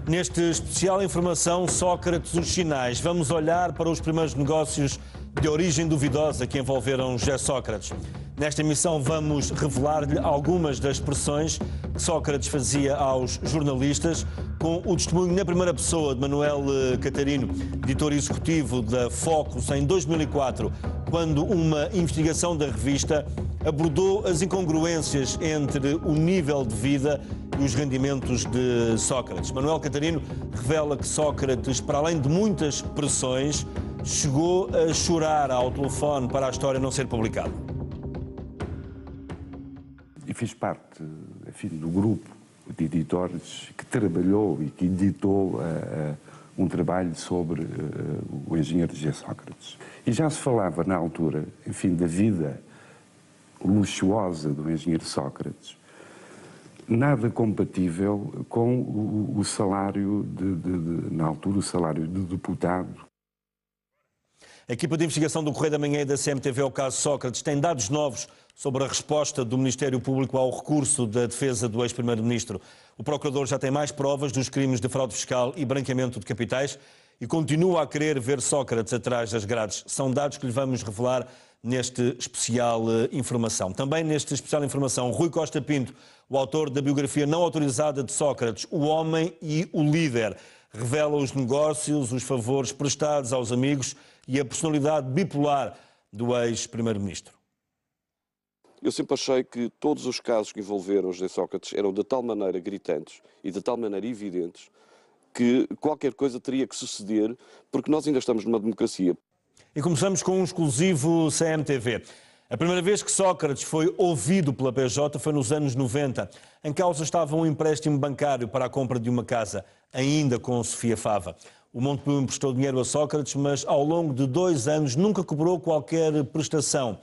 Neste especial informação Sócrates, os sinais, vamos olhar para os primeiros negócios de origem duvidosa que envolveram José Sócrates. Nesta emissão vamos revelar-lhe algumas das expressões que Sócrates fazia aos jornalistas, com o testemunho na primeira pessoa de Manuel Catarino, editor executivo da Focus, em 2004, quando uma investigação da revista abordou as incongruências entre o nível de vida e os rendimentos de Sócrates. Manuel Catarino revela que Sócrates, para além de muitas pressões, chegou a chorar ao telefone para a história não ser publicada. E fiz parte, enfim, do grupo de editores que trabalhou e que editou um trabalho sobre o engenheiro José Sócrates. E já se falava na altura, enfim, da vida luxuosa do engenheiro Sócrates, nada compatível com o salário na altura, o salário de deputado. A equipa de investigação do Correio da Manhã e da CMTV ao caso Sócrates tem dados novos sobre a resposta do Ministério Público ao recurso da defesa do ex-primeiro-ministro. O procurador já tem mais provas dos crimes de fraude fiscal e branqueamento de capitais e continua a querer ver Sócrates atrás das grades. São dados que lhe vamos revelar neste especial informação. Também neste especial informação, Rui Costa Pinto, o autor da biografia não autorizada de Sócrates, O Homem e o Líder, revela os negócios, os favores prestados aos amigos e a personalidade bipolar do ex-primeiro-ministro. Eu sempre achei que todos os casos que envolveram José Sócrates eram de tal maneira gritantes e de tal maneira evidentes que qualquer coisa teria que suceder, porque nós ainda estamos numa democracia. E começamos com um exclusivo CMTV. A primeira vez que Sócrates foi ouvido pela PJ foi nos anos 90. Em causa estava um empréstimo bancário para a compra de uma casa, ainda com Sofia Fava. O Montepio emprestou dinheiro a Sócrates, mas ao longo de 2 anos nunca cobrou qualquer prestação.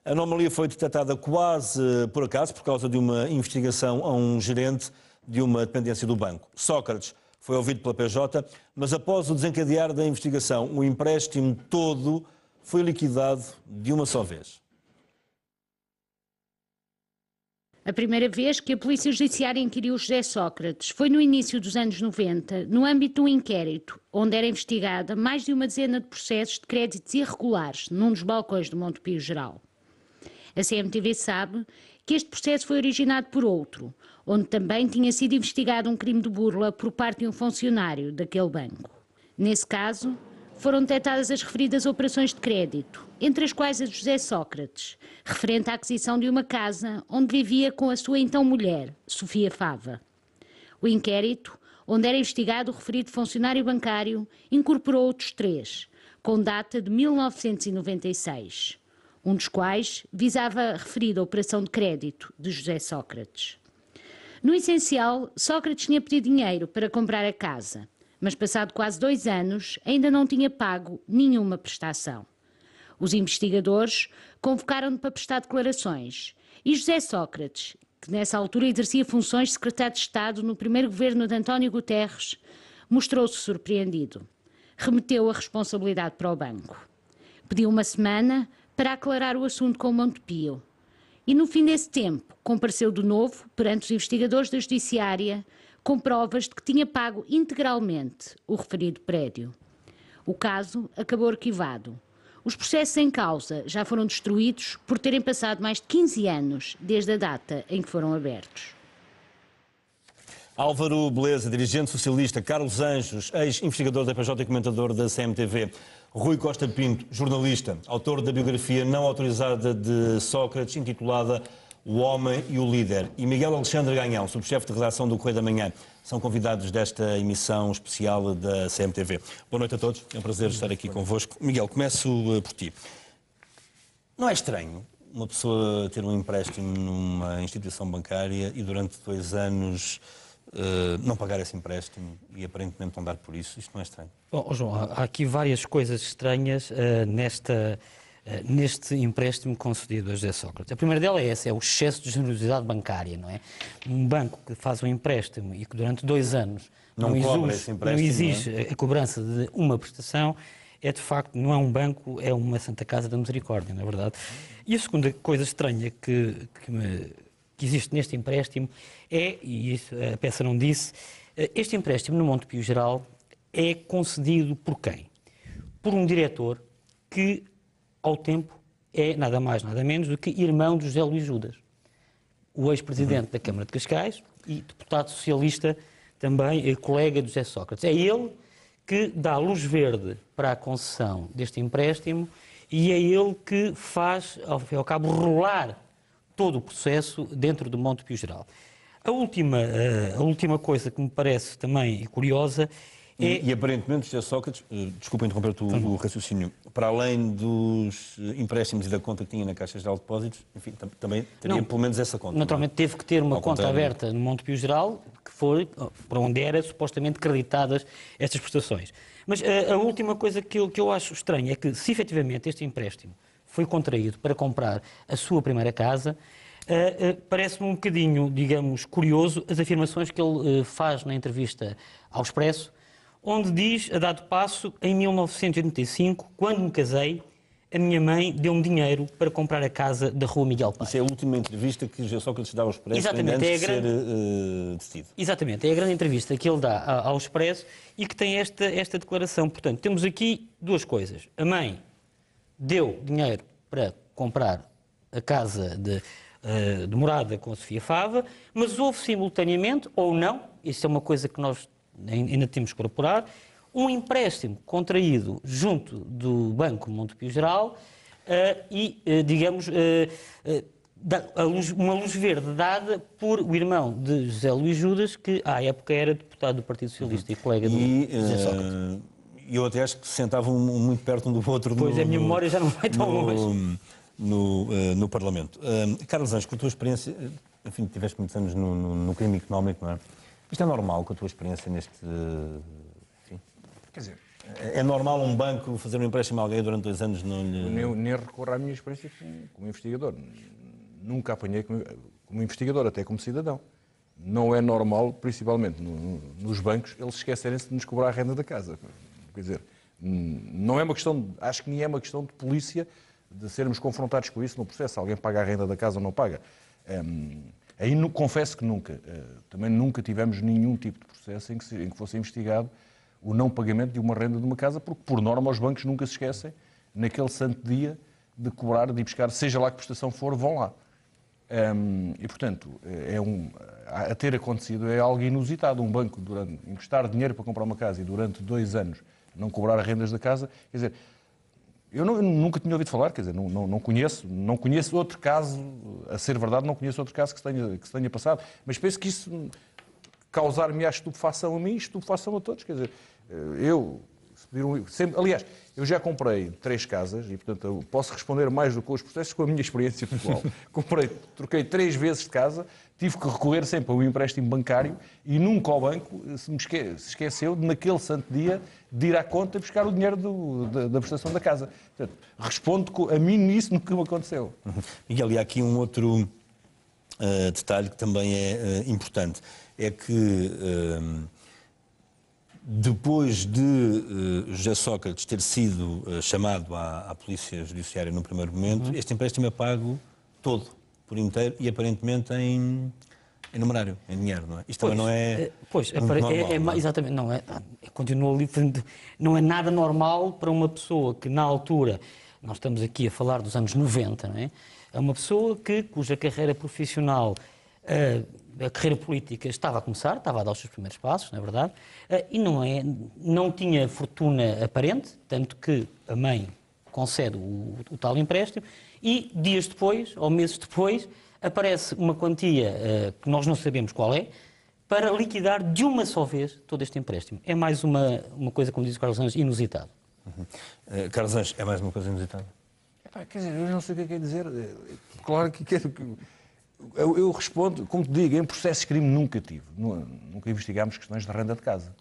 A anomalia foi detectada quase por acaso, por causa de uma investigação a um gerente de uma dependência do banco. Sócrates foi ouvido pela PJ, mas após o desencadear da investigação, o empréstimo todo foi liquidado de uma só vez. A primeira vez que a Polícia Judiciária inquiriu José Sócrates foi no início dos anos 90, no âmbito de um inquérito, onde era investigada mais de uma dezena de processos de créditos irregulares num dos balcões do Montepio Geral. A CMTV sabe que este processo foi originado por outro, onde também tinha sido investigado um crime de burla por parte de um funcionário daquele banco. Nesse caso, foram detectadas as referidas operações de crédito, entre as quais a de José Sócrates, referente à aquisição de uma casa onde vivia com a sua então mulher, Sofia Fava. O inquérito, onde era investigado o referido funcionário bancário, incorporou outros 3, com data de 1996, um dos quais visava a referida operação de crédito de José Sócrates. No essencial, Sócrates tinha pedido dinheiro para comprar a casa, mas passado quase 2 anos ainda não tinha pago nenhuma prestação. Os investigadores convocaram-no para prestar declarações e José Sócrates, que nessa altura exercia funções de secretário de Estado no primeiro governo de António Guterres, mostrou-se surpreendido. Remeteu a responsabilidade para o banco. Pediu uma semana para aclarar o assunto com o Montepio. E no fim desse tempo compareceu de novo perante os investigadores da Judiciária com provas de que tinha pago integralmente o referido prédio. O caso acabou arquivado. Os processos em causa já foram destruídos por terem passado mais de 15 anos desde a data em que foram abertos. Álvaro Beleza, dirigente socialista, Carlos Anjos, ex-investigador da PJ e comentador da CMTV, Rui Costa Pinto, jornalista, autor da biografia não autorizada de Sócrates, intitulada O Homem e o Líder, e Miguel Alexandre Ganhão, subchefe de redação do Correio da Manhã, são convidados desta emissão especial da CMTV. Boa noite a todos, é um prazer estar aqui convosco. Miguel, começo por ti. Não é estranho uma pessoa ter um empréstimo numa instituição bancária e durante 2 anos não pagar esse empréstimo e aparentemente não dar por isso? Isto não é estranho? Bom, João, há aqui várias coisas estranhas neste empréstimo concedido a José Sócrates. A primeira dela é essa, é o excesso de generosidade bancária, não é? Um banco que faz um empréstimo e que durante 2 anos não exige a cobrança de uma prestação, é de facto, não é um banco, é uma Santa Casa da Misericórdia, não é verdade? E a segunda coisa estranha que existe neste empréstimo é, e isso a peça não disse, Este empréstimo no Montepio Geral é concedido por quem? Por um diretor que, ao tempo, é nada mais, nada menos do que irmão de José Luís Judas, o ex-presidente da Câmara de Cascais e deputado socialista também, colega de José Sócrates. É ele que dá luz verde para a concessão deste empréstimo e é ele que faz, ao fim e ao cabo, rolar todo o processo dentro do Montepio Geral. A última coisa que me parece também curiosa é... E aparentemente, José Sócrates, desculpa interromper-te o raciocínio, para além dos empréstimos e da conta que tinha na Caixa Geral de Depósitos, enfim, também teria pelo menos essa conta. Naturalmente teve que ter uma conta aberta no Montepio Geral, que foi para onde era supostamente creditadas estas prestações. Mas a última coisa que eu acho estranha é que, se efetivamente este empréstimo foi contraído para comprar a sua primeira casa, parece-me um bocadinho, digamos, curioso as afirmações que ele faz na entrevista ao Expresso, onde diz, a dado passo, em 1985, quando me casei, a minha mãe deu-me dinheiro para comprar a casa da Rua Miguel Paz. Isso é a última entrevista que José Sócrates dá ao Expresso antes de ser decidido. Exatamente, é a grande entrevista que ele dá ao Expresso e que tem esta declaração. Portanto, temos aqui duas coisas. A mãe deu dinheiro para comprar a casa de morada com a Sofia Fava, mas houve simultaneamente, ou não, isso é uma coisa que nós ainda temos que corroborar, um empréstimo contraído junto do Banco Montepio Geral digamos, uma luz verde dada por o irmão de José Luís Judas, que à época era deputado do Partido Socialista e colega de José Sócrates. E eu até acho que se sentavam muito perto um do outro. Pois a minha memória já não vai tão longe. No Parlamento. Carlos Anjos, com a tua experiência, enfim, tiveste muitos anos no crime económico, não é? Isto é normal com a tua experiência neste... Enfim, quer dizer... É normal um banco fazer um empréstimo a alguém durante 2 anos não lhe... Eu nem recorro à minha experiência como investigador. Nunca apanhei como investigador, até como cidadão. Não é normal, principalmente nos bancos, eles esquecerem-se de nos cobrar a renda da casa. Quer dizer, não é uma questão... Acho que nem é uma questão de polícia de sermos confrontados com isso no processo. Se alguém paga a renda da casa ou não paga. Aí confesso que nunca. Também nunca tivemos nenhum tipo de processo em que fosse investigado o não pagamento de uma renda de uma casa, porque, por norma, os bancos nunca se esquecem, naquele santo dia, de cobrar, de ir buscar, seja lá que prestação for, vão lá. E, portanto, a ter acontecido é algo inusitado. Um banco emprestar dinheiro para comprar uma casa e durante 2 anos não cobrar rendas da casa, quer dizer... Eu nunca tinha ouvido falar, quer dizer, não conheço outro caso, a ser verdade, não conheço outro caso que se tenha passado, mas penso que isso causar-me a estupefação a mim, estupefação a todos, quer dizer, aliás, eu já comprei 3 casas e, portanto, eu posso responder mais do que os processos com a minha experiência pessoal. Troquei 3 vezes de casa, tive que recorrer sempre a um empréstimo bancário e nunca o banco se esqueceu de, naquele santo dia, de ir à conta e buscar o dinheiro da prestação da casa. Portanto, respondo a mim nisso nunca me aconteceu. Miguel, e há aqui um outro detalhe que também é importante, é que depois de José Sócrates ter sido chamado à Polícia Judiciária no primeiro momento, este empréstimo é pago todo, por inteiro, e aparentemente em numerário, em dinheiro, não é? Isto também não é... normal, exatamente, não é. Continua ali, não é nada normal para uma pessoa que, na altura, nós estamos aqui a falar dos anos 90, não é? É uma pessoa cuja carreira profissional, a carreira política estava a começar, estava a dar os seus primeiros passos, não é verdade? E não tinha fortuna aparente, tanto que a mãe concede o tal empréstimo, e dias depois, ou meses depois, aparece uma quantia que nós não sabemos qual é, para liquidar de uma só vez todo este empréstimo. É mais uma coisa, como diz o Carlos Anjos, inusitado. Carlos Anjos, é mais uma coisa inusitada? Quer dizer, eu não sei o que é que é dizer. Claro que quero que... Eu respondo, como te digo, em processos de crime nunca tive. Nunca investigámos questões de renda de casa.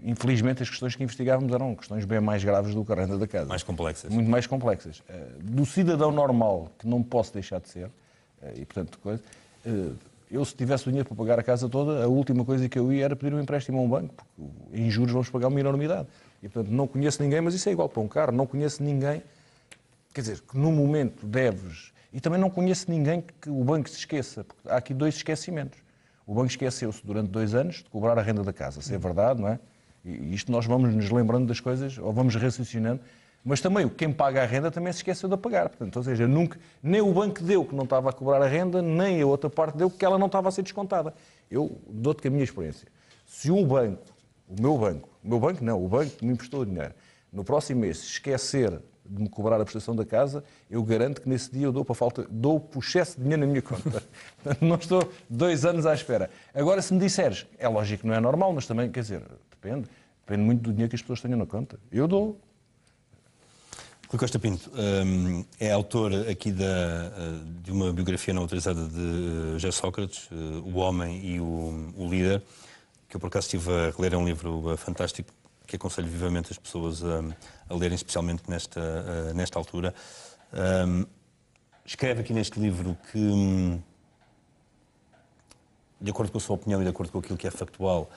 Infelizmente, as questões que investigávamos eram questões bem mais graves do que a renda da casa. Mais complexas. Muito mais complexas. Do cidadão normal, que não posso deixar de ser, e portanto, eu se tivesse o dinheiro para pagar a casa toda, a última coisa que eu ia era pedir um empréstimo a um banco, porque em juros vamos pagar uma enormidade. E portanto, não conheço ninguém, mas isso é igual para um carro, não conheço ninguém, quer dizer, que no momento deves... E também não conheço ninguém que o banco se esqueça, porque há aqui 2 esquecimentos. O banco esqueceu-se durante 2 anos de cobrar a renda da casa, se é verdade, não é? E isto nós vamos nos lembrando das coisas, ou vamos raciocinando, mas também quem paga a renda também se esqueceu de a pagar. Portanto, ou seja, nem o banco deu que não estava a cobrar a renda, nem a outra parte deu que ela não estava a ser descontada. Eu dou-te que a minha experiência. Se o banco que me emprestou o dinheiro, no próximo mês, se esquecer de me cobrar a prestação da casa, eu garanto que nesse dia eu dou por excesso de dinheiro na minha conta. Não estou 2 anos à espera. Agora, se me disseres, é lógico que não é normal, mas também, quer dizer, depende muito do dinheiro que as pessoas tenham na conta. Eu dou. Rui Costa Pinto é autor aqui de uma biografia não autorizada de José Sócrates, O Homem e o Líder, que eu por acaso estive a ler, é um livro fantástico, que aconselho vivamente as pessoas a lerem, especialmente nesta altura. Escreve aqui neste livro que, de acordo com a sua opinião e de acordo com aquilo que é factual,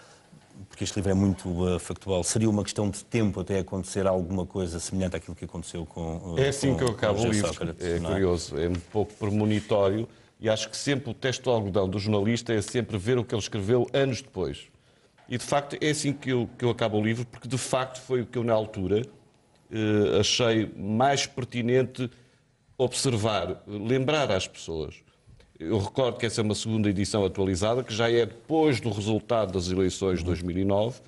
porque este livro é muito factual, seria uma questão de tempo até acontecer alguma coisa semelhante àquilo que aconteceu com É assim que eu acabo o livro. Sócrates, é curioso, é um pouco premonitório e acho que sempre o teste do algodão do jornalista é sempre ver o que ele escreveu anos depois. E de facto é assim que eu acabo o livro, porque de facto foi o que eu na altura achei mais pertinente observar, lembrar às pessoas. Eu recordo que essa é uma segunda edição atualizada, que já é depois do resultado das eleições de 2009,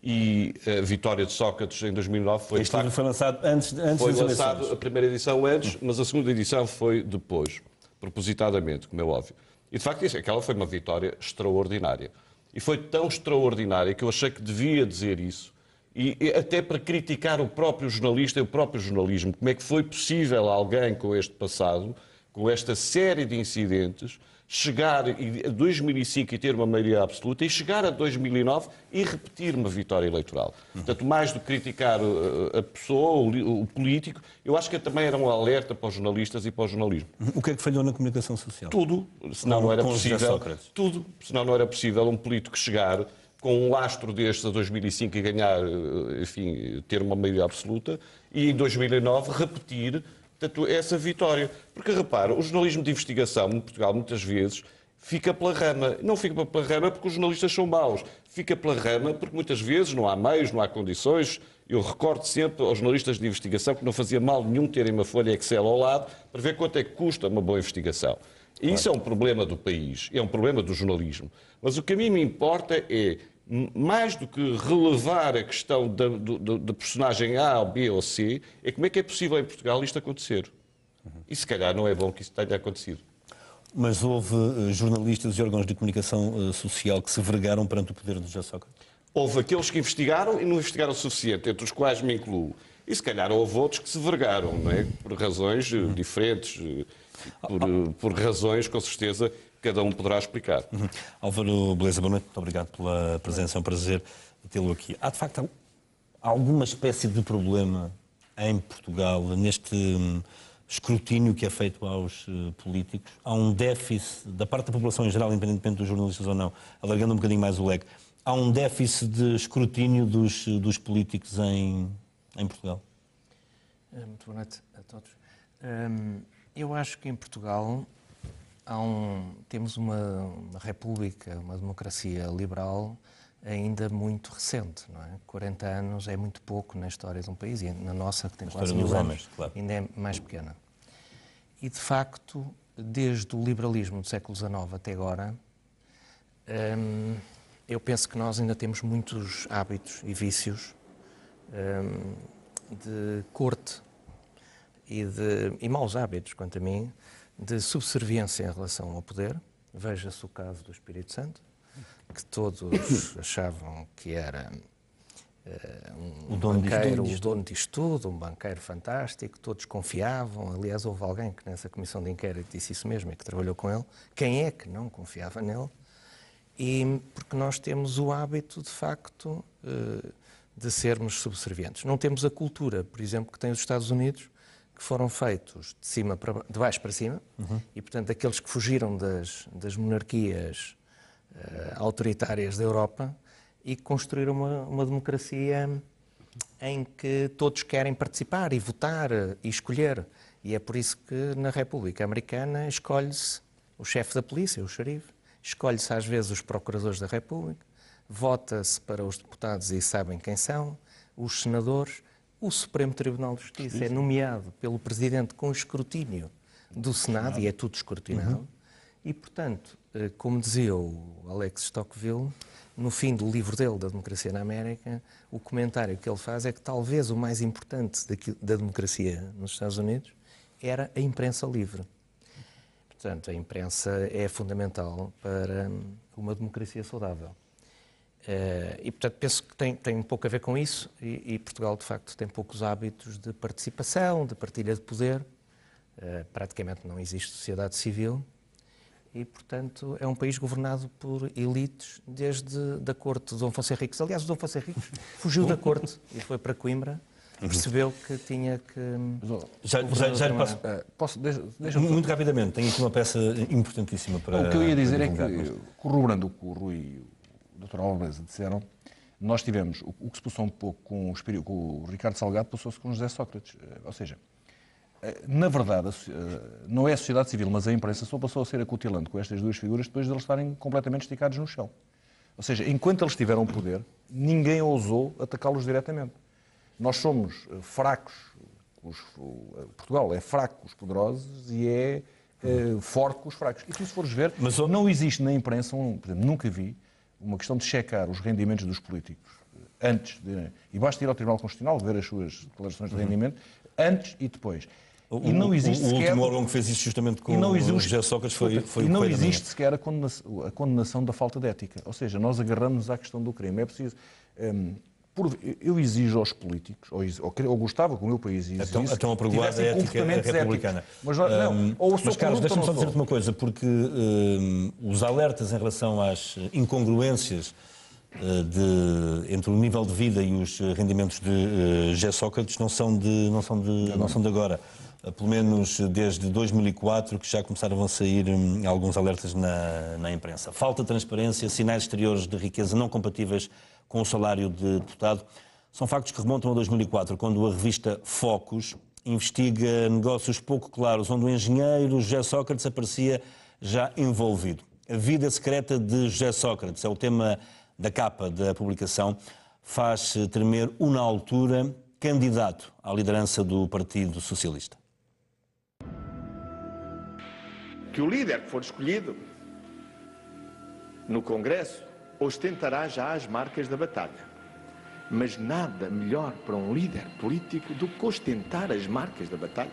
e a vitória de Sócrates em 2009 foi... Este livro foi lançado antes foi das lançado eleições. a primeira edição antes, mas a segunda edição foi depois, propositadamente, como é óbvio. E de facto aquela foi uma vitória extraordinária. E foi tão extraordinária que eu achei que devia dizer isso, e até para criticar o próprio jornalista e o próprio jornalismo. Como é que foi possível alguém com este passado, com esta série de incidentes, chegar a 2005 e ter uma maioria absoluta e chegar a 2009 e repetir uma vitória eleitoral. Portanto, mais do que criticar a pessoa, o político, eu acho que também era um alerta para os jornalistas e para o jornalismo. O que é que falhou na comunicação social? Tudo, senão não era Com José possível. Sócrates. Tudo, senão não era possível um político chegar com um lastro destes a 2005 e ganhar, enfim, ter uma maioria absoluta e em 2009 repetir, portanto, essa vitória. Porque, repara, o jornalismo de investigação em Portugal, muitas vezes, fica pela rama. Não fica pela rama porque os jornalistas são maus. Fica pela rama porque, muitas vezes, não há meios, não há condições. Eu recordo sempre aos jornalistas de investigação que não fazia mal nenhum terem uma folha Excel ao lado para ver quanto é que custa uma boa investigação. E isso é um problema do país, é um problema do jornalismo. Mas o que a mim me importa é, mais do que relevar a questão da personagem A, ou B ou C, é como é que é possível em Portugal isto acontecer. E se calhar não é bom que isso tenha acontecido. Mas houve jornalistas e órgãos de comunicação social que se vergaram perante o poder de José Sócrates? Houve aqueles que investigaram e não investigaram o suficiente, entre os quais me incluo. E se calhar houve outros que se vergaram, não é? Por razões diferentes, por razões, com certeza, cada um poderá explicar. Álvaro Beleza, boa noite, muito obrigado pela presença, é um prazer tê-lo aqui. Há, de facto, alguma espécie de problema em Portugal neste escrutínio que é feito aos políticos? Há um déficit da parte da população em geral, independentemente dos jornalistas ou não, alargando um bocadinho mais o leque, há um déficit de escrutínio dos políticos em Portugal? Muito boa noite a todos. Eu acho que em Portugal temos uma república, uma democracia liberal ainda muito recente, não é? 40 anos é muito pouco na história de um país, e na nossa, que tem quase 1000 anos, claro, ainda é mais pequena. E, de facto, desde o liberalismo do século XIX até agora, eu penso que nós ainda temos muitos hábitos e vícios de corte e maus hábitos, quanto a mim, de subserviência em relação ao poder. Veja-se o caso do Espírito Santo, que todos achavam que era um banqueiro, o dono disto tudo, um banqueiro fantástico, todos confiavam. Aliás, houve alguém que nessa comissão de inquérito disse isso mesmo e que trabalhou com ele. Quem é que não confiava nele? E porque nós temos o hábito, de facto, de sermos subservientes. Não temos a cultura, por exemplo, que tem os Estados Unidos, que foram feitos de baixo para cima, e, portanto, aqueles que fugiram das monarquias autoritárias da Europa e que construíram uma democracia em que todos querem participar e votar e escolher. E é por isso que na República Americana escolhe-se o chefe da polícia, o xerife, escolhe-se às vezes os procuradores da República, vota-se para os deputados e sabem quem são, os senadores, o Supremo Tribunal de Justiça é nomeado pelo Presidente com escrutínio do Senado, e é tudo escrutinado, e, portanto, como dizia o Alex de Tocqueville, no fim do livro dele, da Democracia na América, o comentário que ele faz é que talvez o mais importante da democracia nos Estados Unidos era a imprensa livre. Portanto, a imprensa é fundamental para uma democracia saudável. E, portanto, penso que tem um pouco a ver com isso, e Portugal, de facto, tem poucos hábitos de participação, de partilha de poder. Praticamente não existe sociedade civil e, portanto, é um país governado por elites desde da corte de Dom Afonso Henriques. Aliás, o Dom Afonso Henriques fugiu da corte e foi para Coimbra, percebeu que tinha que... Já lhe passo. Muito rapidamente, tenho aqui uma peça importantíssima para... O que eu ia dizer é que, corroborando o que o Rui e o Dr. Alvarez disseram, nós tivemos, o que se passou um pouco com o Ricardo Salgado, passou-se com o José Sócrates. Ou seja, na verdade, não é a sociedade civil, mas a imprensa só passou a ser acutilante com estas duas figuras depois de eles estarem completamente esticados no chão. Ou seja, enquanto eles tiveram poder, ninguém ousou atacá-los diretamente. Nós somos fracos, Portugal é fraco com os poderosos e é forte com os fracos. E tu, se fores ver, não existe na imprensa, por exemplo, nunca vi uma questão de checar os rendimentos dos políticos antes de... E basta ir ao Tribunal Constitucional ver as suas declarações de rendimento antes e depois. E não existe o sequer... último órgão que fez isso justamente com o José Sócrates foi e não o existe sequer a condenação da falta de ética. Ou seja, nós agarramos à questão do crime. É preciso... eu exijo aos políticos, ou gostava que o meu país exigisse, estão a pregoar a ética republicana. Mas Carlos, deixa-me só dizer-te uma coisa, porque os alertas em relação às incongruências entre o nível de vida e os rendimentos de José Sócrates não são de agora. Pelo menos desde 2004, que já começaram a sair alguns alertas na imprensa. Falta de transparência, sinais exteriores de riqueza não compatíveis com o salário de deputado. São factos que remontam a 2004, quando a revista Focus investiga negócios pouco claros, onde o engenheiro José Sócrates aparecia já envolvido. A vida secreta de José Sócrates é o tema da capa da publicação. Faz tremer o, na altura, candidato à liderança do Partido Socialista. Que o líder que for escolhido no Congresso ostentará já as marcas da batalha. Mas nada melhor para um líder político do que ostentar as marcas da batalha.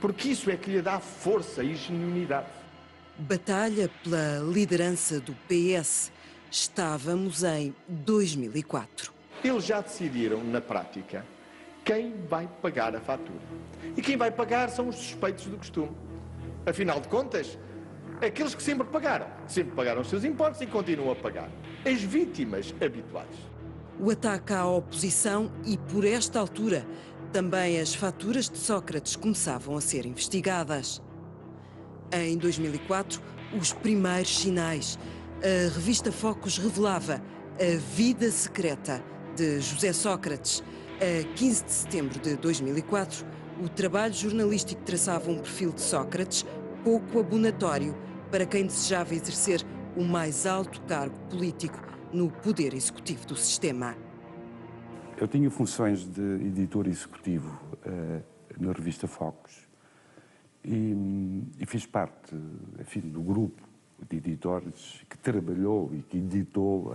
Porque isso é que lhe dá força e genuinidade. Batalha pela liderança do PS. Estávamos em 2004. Eles já decidiram, na prática, quem vai pagar a fatura. E quem vai pagar são os suspeitos do costume. Afinal de contas, aqueles que sempre pagaram os seus impostos e continuam a pagar. As vítimas habituais. O ataque à oposição e, por esta altura, também as faturas de Sócrates começavam a ser investigadas. Em 2004, os primeiros sinais. A revista Focus revelava a vida secreta de José Sócrates. A 15 de setembro de 2004, o trabalho jornalístico traçava um perfil de Sócrates pouco abonatório para quem desejava exercer o mais alto cargo político no poder executivo do sistema. Eu tinha funções de editor executivo na revista Focus e fiz parte, enfim, do grupo de editores que trabalhou e que editou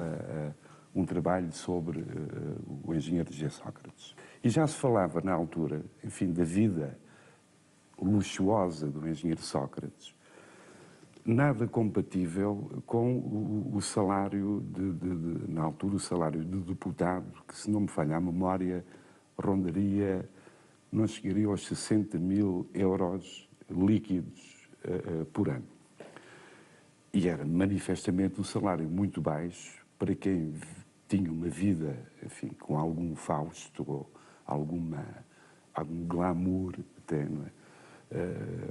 um trabalho sobre o engenheiro José Sócrates. E já se falava na altura, enfim, da vida luxuosa do engenheiro Sócrates, nada compatível com o salário na altura, o salário de deputado, que, se não me falha a memória, rondaria, não chegaria aos 60 mil euros líquidos por ano. E era manifestamente um salário muito baixo para quem tinha uma vida, enfim, com algum fausto, ou algum glamour até, não é?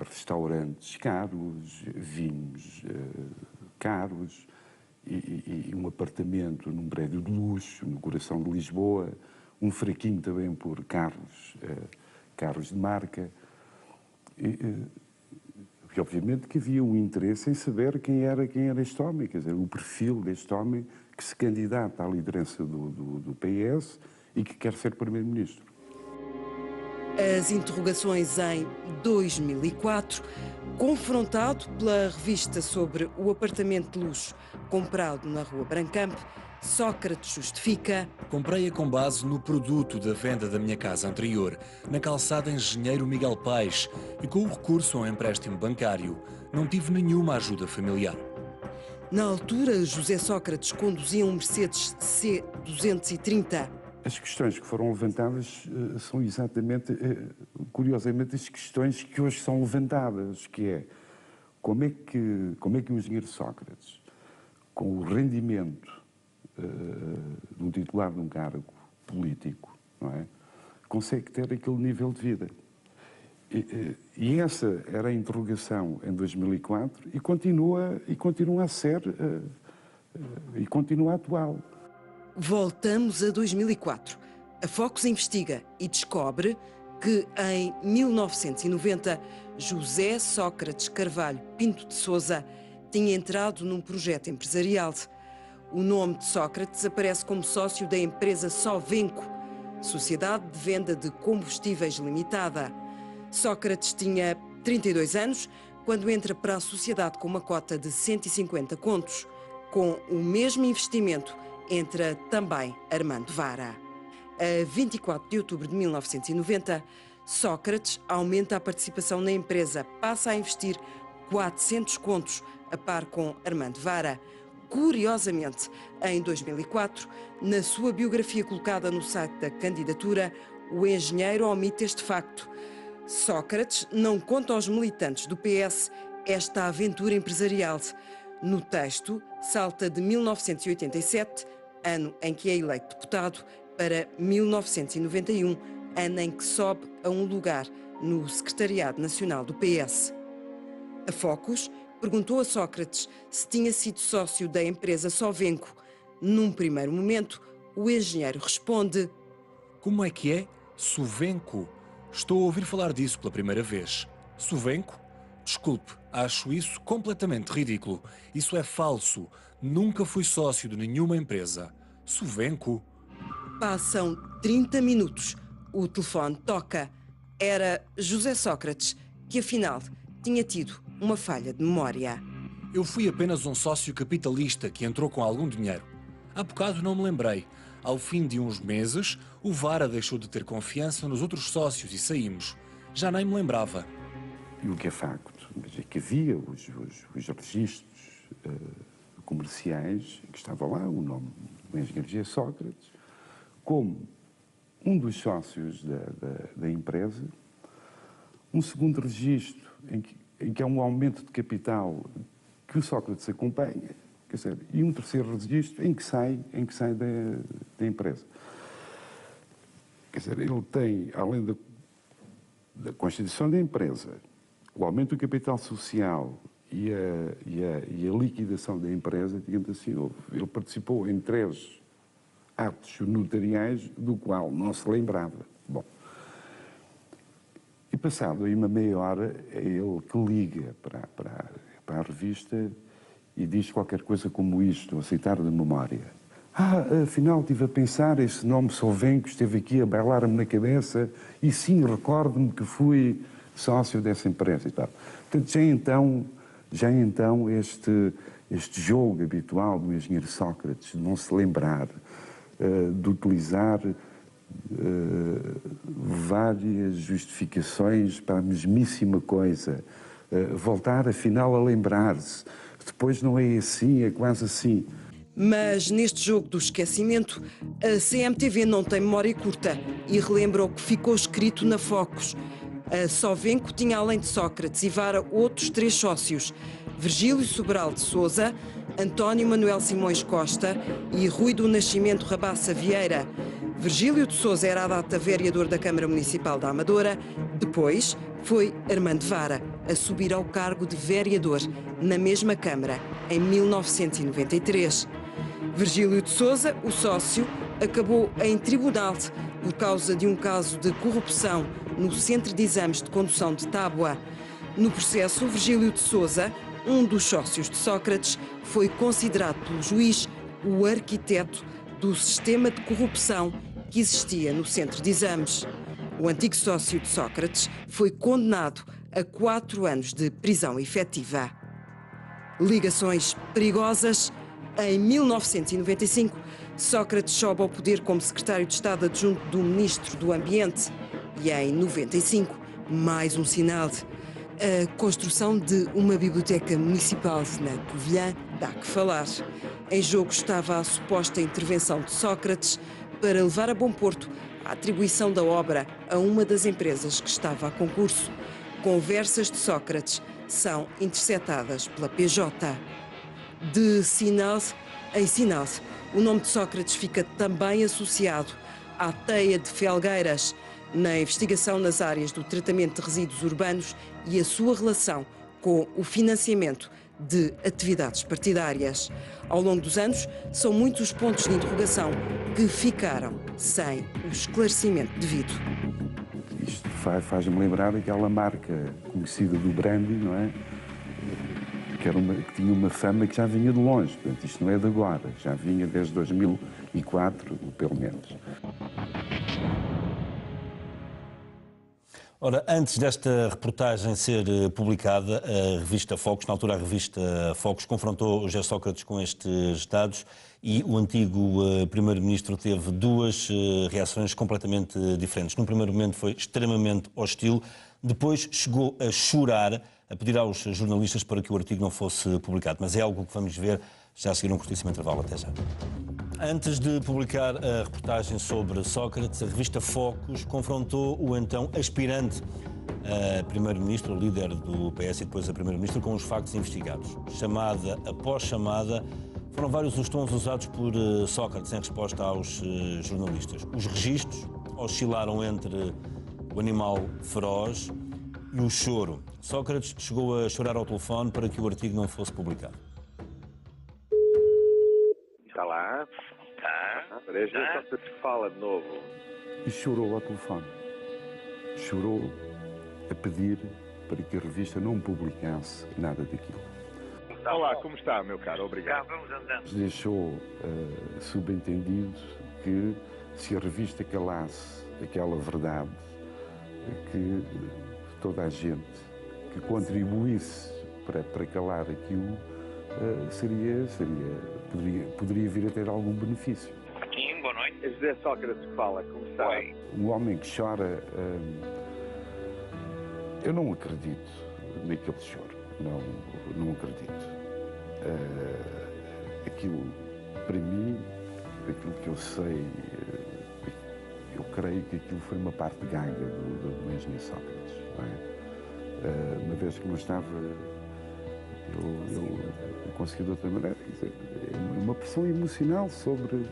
Restaurantes caros, vinhos caros e um apartamento num prédio de luxo no coração de Lisboa, um fraquinho também por carros de marca. E obviamente que havia um interesse em saber quem era este homem, quer dizer, o perfil deste homem que se candidata à liderança do PS e que quer ser primeiro-ministro. As interrogações em 2004, confrontado pela revista sobre o apartamento de luxo comprado na Rua Brancamp, Sócrates justifica: comprei-a com base no produto da venda da minha casa anterior, na calçada Engenheiro Miguel Paes, e com o recurso a um empréstimo bancário. Não tive nenhuma ajuda familiar. Na altura, José Sócrates conduzia um Mercedes C230. As questões que foram levantadas são exatamente, curiosamente, as questões que hoje são levantadas, que é como é que o engenheiro Sócrates, com o rendimento de um titular de um cargo político, não é, consegue ter aquele nível de vida. E essa era a interrogação em 2004 e continua a ser e continua atual. Voltamos a 2004. A Focus investiga e descobre que em 1990 José Sócrates Carvalho Pinto de Sousa tinha entrado num projeto empresarial. O nome de Sócrates aparece como sócio da empresa Sovenco, Sociedade de Venda de Combustíveis Limitada. Sócrates tinha 32 anos quando entra para a sociedade com uma cota de 150 contos. Com o mesmo investimento entra também Armando Vara. A 24 de outubro de 1990, Sócrates aumenta a participação na empresa, passa a investir 400 contos, a par com Armando Vara. Curiosamente, em 2004, na sua biografia colocada no site da candidatura, o engenheiro omite este facto. Sócrates não conta aos militantes do PS esta aventura empresarial. No texto, salta de 1987, ano em que é eleito deputado, para 1991, ano em que sobe a um lugar no Secretariado Nacional do PS. A Focus perguntou a Sócrates se tinha sido sócio da empresa Sovenco. Num primeiro momento, o engenheiro responde: como é que é? Sovenco? Estou a ouvir falar disso pela primeira vez. Sovenco? Desculpe, acho isso completamente ridículo. Isso é falso. Nunca fui sócio de nenhuma empresa. Sovenco? Passam 30 minutos. O telefone toca. Era José Sócrates, que afinal tinha tido uma falha de memória. Eu fui apenas um sócio capitalista que entrou com algum dinheiro. Há bocado não me lembrei. Ao fim de uns meses, o Vara deixou de ter confiança nos outros sócios e saímos. Já nem me lembrava. E o que é facto é que havia os registros comerciais, que estava lá o nome do engenheiro José Sócrates, como um dos sócios da empresa, um segundo registro em que há um aumento de capital que o Sócrates acompanha, quer dizer, e um terceiro registro em que sai da empresa. Quer dizer, ele tem, além da constituição da empresa, o aumento do capital social e a liquidação da empresa, digamos assim, ele participou em 3 atos notariais do qual não se lembrava. Bom, e passado aí uma meia hora, é ele que liga para a revista e diz qualquer coisa como isto, a citar da memória. Afinal estive a pensar, esse nome Sovenco esteve aqui a bailar-me na cabeça e sim, recordo-me que fui sócio dessa empresa e tal. Portanto, já então este jogo habitual do engenheiro Sócrates, de não se lembrar, de utilizar várias justificações para a mesmíssima coisa, voltar afinal a lembrar-se, depois não é assim, é quase assim. Mas neste jogo do esquecimento, a CMTV não tem memória curta e relembra o que ficou escrito na Focus. A Sovenco tinha, além de Sócrates e Vara, outros 3 sócios: Virgílio Sobral de Sousa, António Manuel Simões Costa e Rui do Nascimento Rabassa Vieira. Virgílio de Sousa era à data vereador da Câmara Municipal da Amadora. Depois foi Armando Vara a subir ao cargo de vereador na mesma Câmara em 1993. Virgílio de Sousa, o sócio, acabou em tribunal por causa de um caso de corrupção no Centro de Exames de Condução de Tábua. No processo, Virgílio de Sousa, um dos sócios de Sócrates, foi considerado pelo juiz o arquiteto do sistema de corrupção que existia no centro de exames. O antigo sócio de Sócrates foi condenado a 4 anos de prisão efetiva. Ligações perigosas. Em 1995, Sócrates sobe ao poder como secretário de Estado adjunto do Ministro do Ambiente. E em 95, mais um sinal. A construção de uma biblioteca municipal na Covilhã dá que falar. Em jogo estava a suposta intervenção de Sócrates para levar a bom porto a atribuição da obra a uma das empresas que estava a concurso. Conversas de Sócrates são interceptadas pela PJ. De sinal em sinal, o nome de Sócrates fica também associado à teia de Felgueiras, na investigação nas áreas do tratamento de resíduos urbanos e a sua relação com o financiamento de atividades partidárias. Ao longo dos anos, são muitos os pontos de interrogação que ficaram sem o esclarecimento devido. Isto faz-me lembrar aquela marca conhecida do brandy, não é? Que tinha uma fama que já vinha de longe. Portanto, isto não é de agora, já vinha desde 2004, pelo menos. Ora, antes desta reportagem ser publicada, a revista Focus, na altura a revista Focus, confrontou o José Sócrates com estes dados e o antigo primeiro-ministro teve duas reações completamente diferentes. Num primeiro momento foi extremamente hostil, depois chegou a chorar, a pedir aos jornalistas para que o artigo não fosse publicado. Mas é algo que vamos ver já a seguir um curtíssimo intervalo. Até já. Antes de publicar a reportagem sobre Sócrates, a revista Focus confrontou o então aspirante a primeiro-ministro, o líder do PS e depois a primeiro-ministro, com os factos investigados. Chamada após chamada, foram vários os tons usados por Sócrates em resposta aos jornalistas. Os registros oscilaram entre o animal feroz e o choro. Sócrates chegou a chorar ao telefone para que o artigo não fosse publicado. Está lá? Está. Parece que Sócrates fala de novo. E chorou ao telefone. Chorou a pedir para que a revista não publicasse nada daquilo. Olá, como está, meu caro? Obrigado. Vamos andando. Deixou subentendido que se a revista calasse aquela verdade, que toda a gente que contribuísse para calar aquilo poderia vir a ter algum benefício. Sim, boa noite. É José Sócrates que fala, como está? Oi. Um homem que chora, eu não acredito naquele choro, não acredito. Aquilo, para mim, aquilo que eu sei, eu creio que aquilo foi uma parte gaga do engenheiro Sócrates, não é? Uma vez que não estava, eu consegui de outra maneira, quer dizer, uma pressão emocional sobre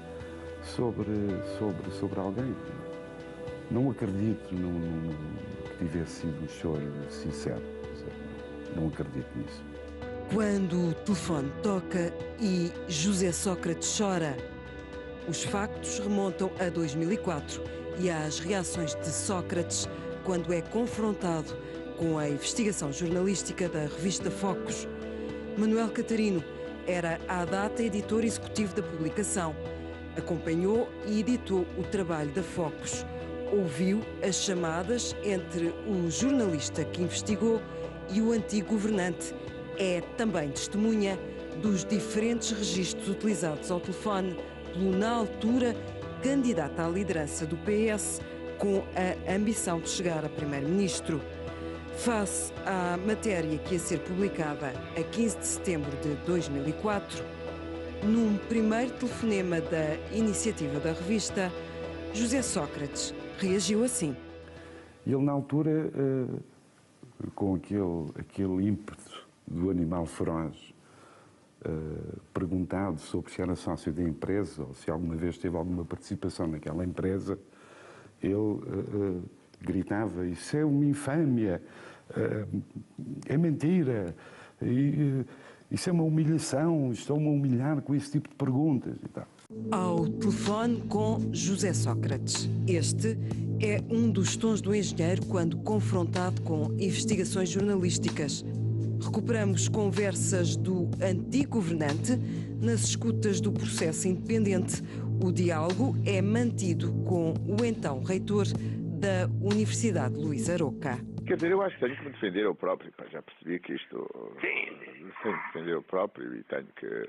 alguém. Não acredito que tivesse sido um choro sincero, não acredito nisso. Quando o telefone toca e José Sócrates chora, os factos remontam a 2004 e às reações de Sócrates quando é confrontado com a investigação jornalística da revista Focus. Manuel Catarino era à data editor executivo da publicação. Acompanhou e editou o trabalho da Focus. Ouviu as chamadas entre o jornalista que investigou e o antigo governante. É também testemunha dos diferentes registros utilizados ao telefone pelo, na altura, candidato à liderança do PS, com a ambição de chegar a primeiro-ministro. Face à matéria que ia ser publicada a 15 de setembro de 2004, num primeiro telefonema da iniciativa da revista, José Sócrates reagiu assim. Ele, na altura, com aquele ímpeto do animal feroz, perguntado sobre se era sócio da empresa ou se alguma vez teve alguma participação naquela empresa, ele gritava: "Isso é uma infâmia, é mentira, isso é uma humilhação, estão-me a humilhar com esse tipo de perguntas." E tal. Ao telefone com José Sócrates. Este é um dos tons do engenheiro quando confrontado com investigações jornalísticas. Recuperamos conversas do antigo governante nas escutas do processo independente. O diálogo é mantido com o então reitor da Universidade Luís Aroca. Quer dizer, eu acho que tenho que me defender eu próprio. Já percebi que isto... Sim, defender eu próprio e tenho que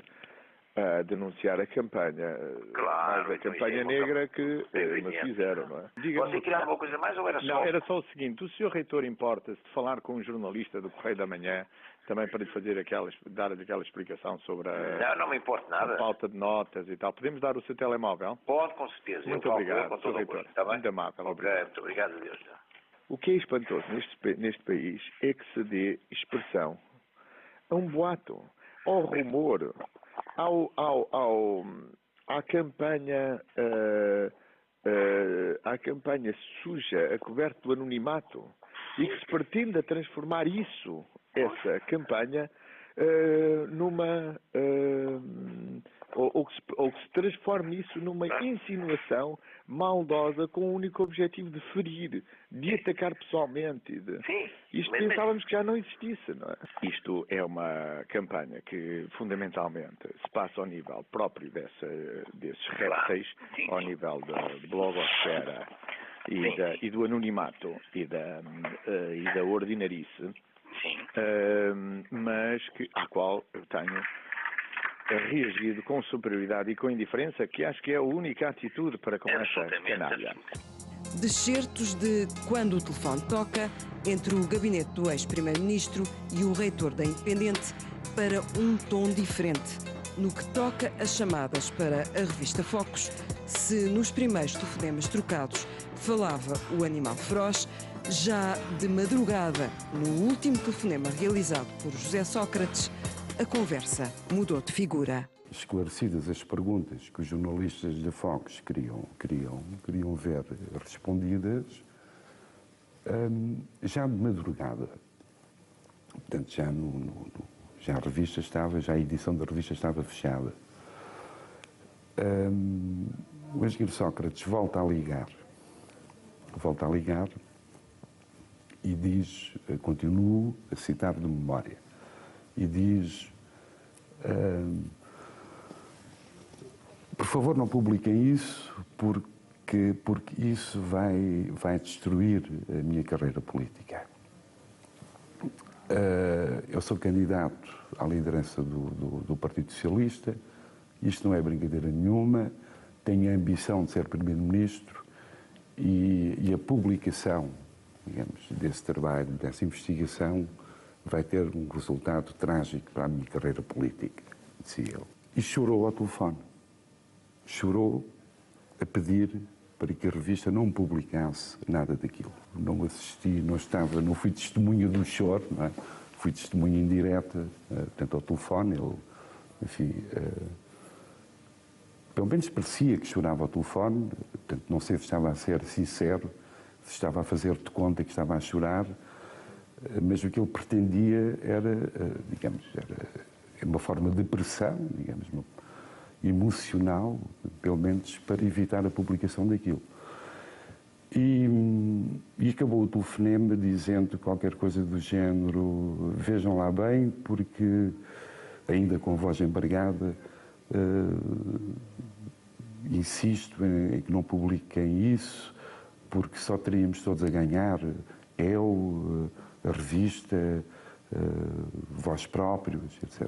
denunciar a campanha. Claro. Mais a campanha negra que me fizeram, não é? Você queria alguma coisa mais ou era só... Não, era só o seguinte. O senhor reitor importa-se de falar com um jornalista do Correio da Manhã também para lhe fazer dar-lhe aquela explicação sobre não me importa nada. A falta de notas e tal. Podemos dar o seu telemóvel? Pode, com certeza. Muito obrigado, Sr. Reitor. Está bem? Muito amável. Obrigado. Muito obrigado a Deus. O que é espantoso neste país é que se dê expressão a um boato, ao rumor, à campanha suja, a coberta do anonimato, e que se pretenda transformar essa campanha numa... ou que se transforme isso numa insinuação maldosa com o único objetivo de ferir, de atacar pessoalmente. Isto pensávamos que já não existisse, não é? Isto é uma campanha que fundamentalmente se passa ao nível próprio desses répteis, ao nível da blogosfera e do anonimato e da ordinarice, mas à qual eu tenho reagido com superioridade e com indiferença, que acho que é a única atitude para com essa canalha. Descertos de Quando o Telefone Toca, entre o gabinete do ex-primeiro-ministro e o reitor da Independente, para um tom diferente. No que toca a chamadas para a revista Focus, se nos primeiros telefonemas trocados falava o animal feroz, já de madrugada, no último telefonema realizado por José Sócrates, a conversa mudou de figura. Esclarecidas as perguntas que os jornalistas da Focus queriam ver respondidas, já de madrugada, portanto já a revista já a edição da revista estava fechada. O engenheiro Sócrates volta a ligar e diz, continuo a citar de memória, e diz, por favor não publiquem isso porque isso vai destruir a minha carreira política. Eu sou candidato à liderança do Partido Socialista, isto não é brincadeira nenhuma, tenho a ambição de ser Primeiro-Ministro e a publicação, digamos, desse trabalho, dessa investigação, vai ter um resultado trágico para a minha carreira política, dizia ele. E chorou ao telefone. Chorou a pedir para que a revista não publicasse nada daquilo. Não assisti, não fui testemunha do choro, não é? Fui testemunha indireta, portanto, ao telefone. Ele, enfim, pelo menos parecia que chorava ao telefone, portanto, não sei se estava a ser sincero, se estava a fazer de conta que estava a chorar, mas o que ele pretendia era, digamos, uma forma de pressão, digamos, emocional, pelo menos para evitar a publicação daquilo. E acabou o telefonema dizendo qualquer coisa do género, vejam lá bem, porque, ainda com voz embargada, insisto em que não publiquem isso, porque só teríamos todos a ganhar, eu, a revista, vós próprios, etc.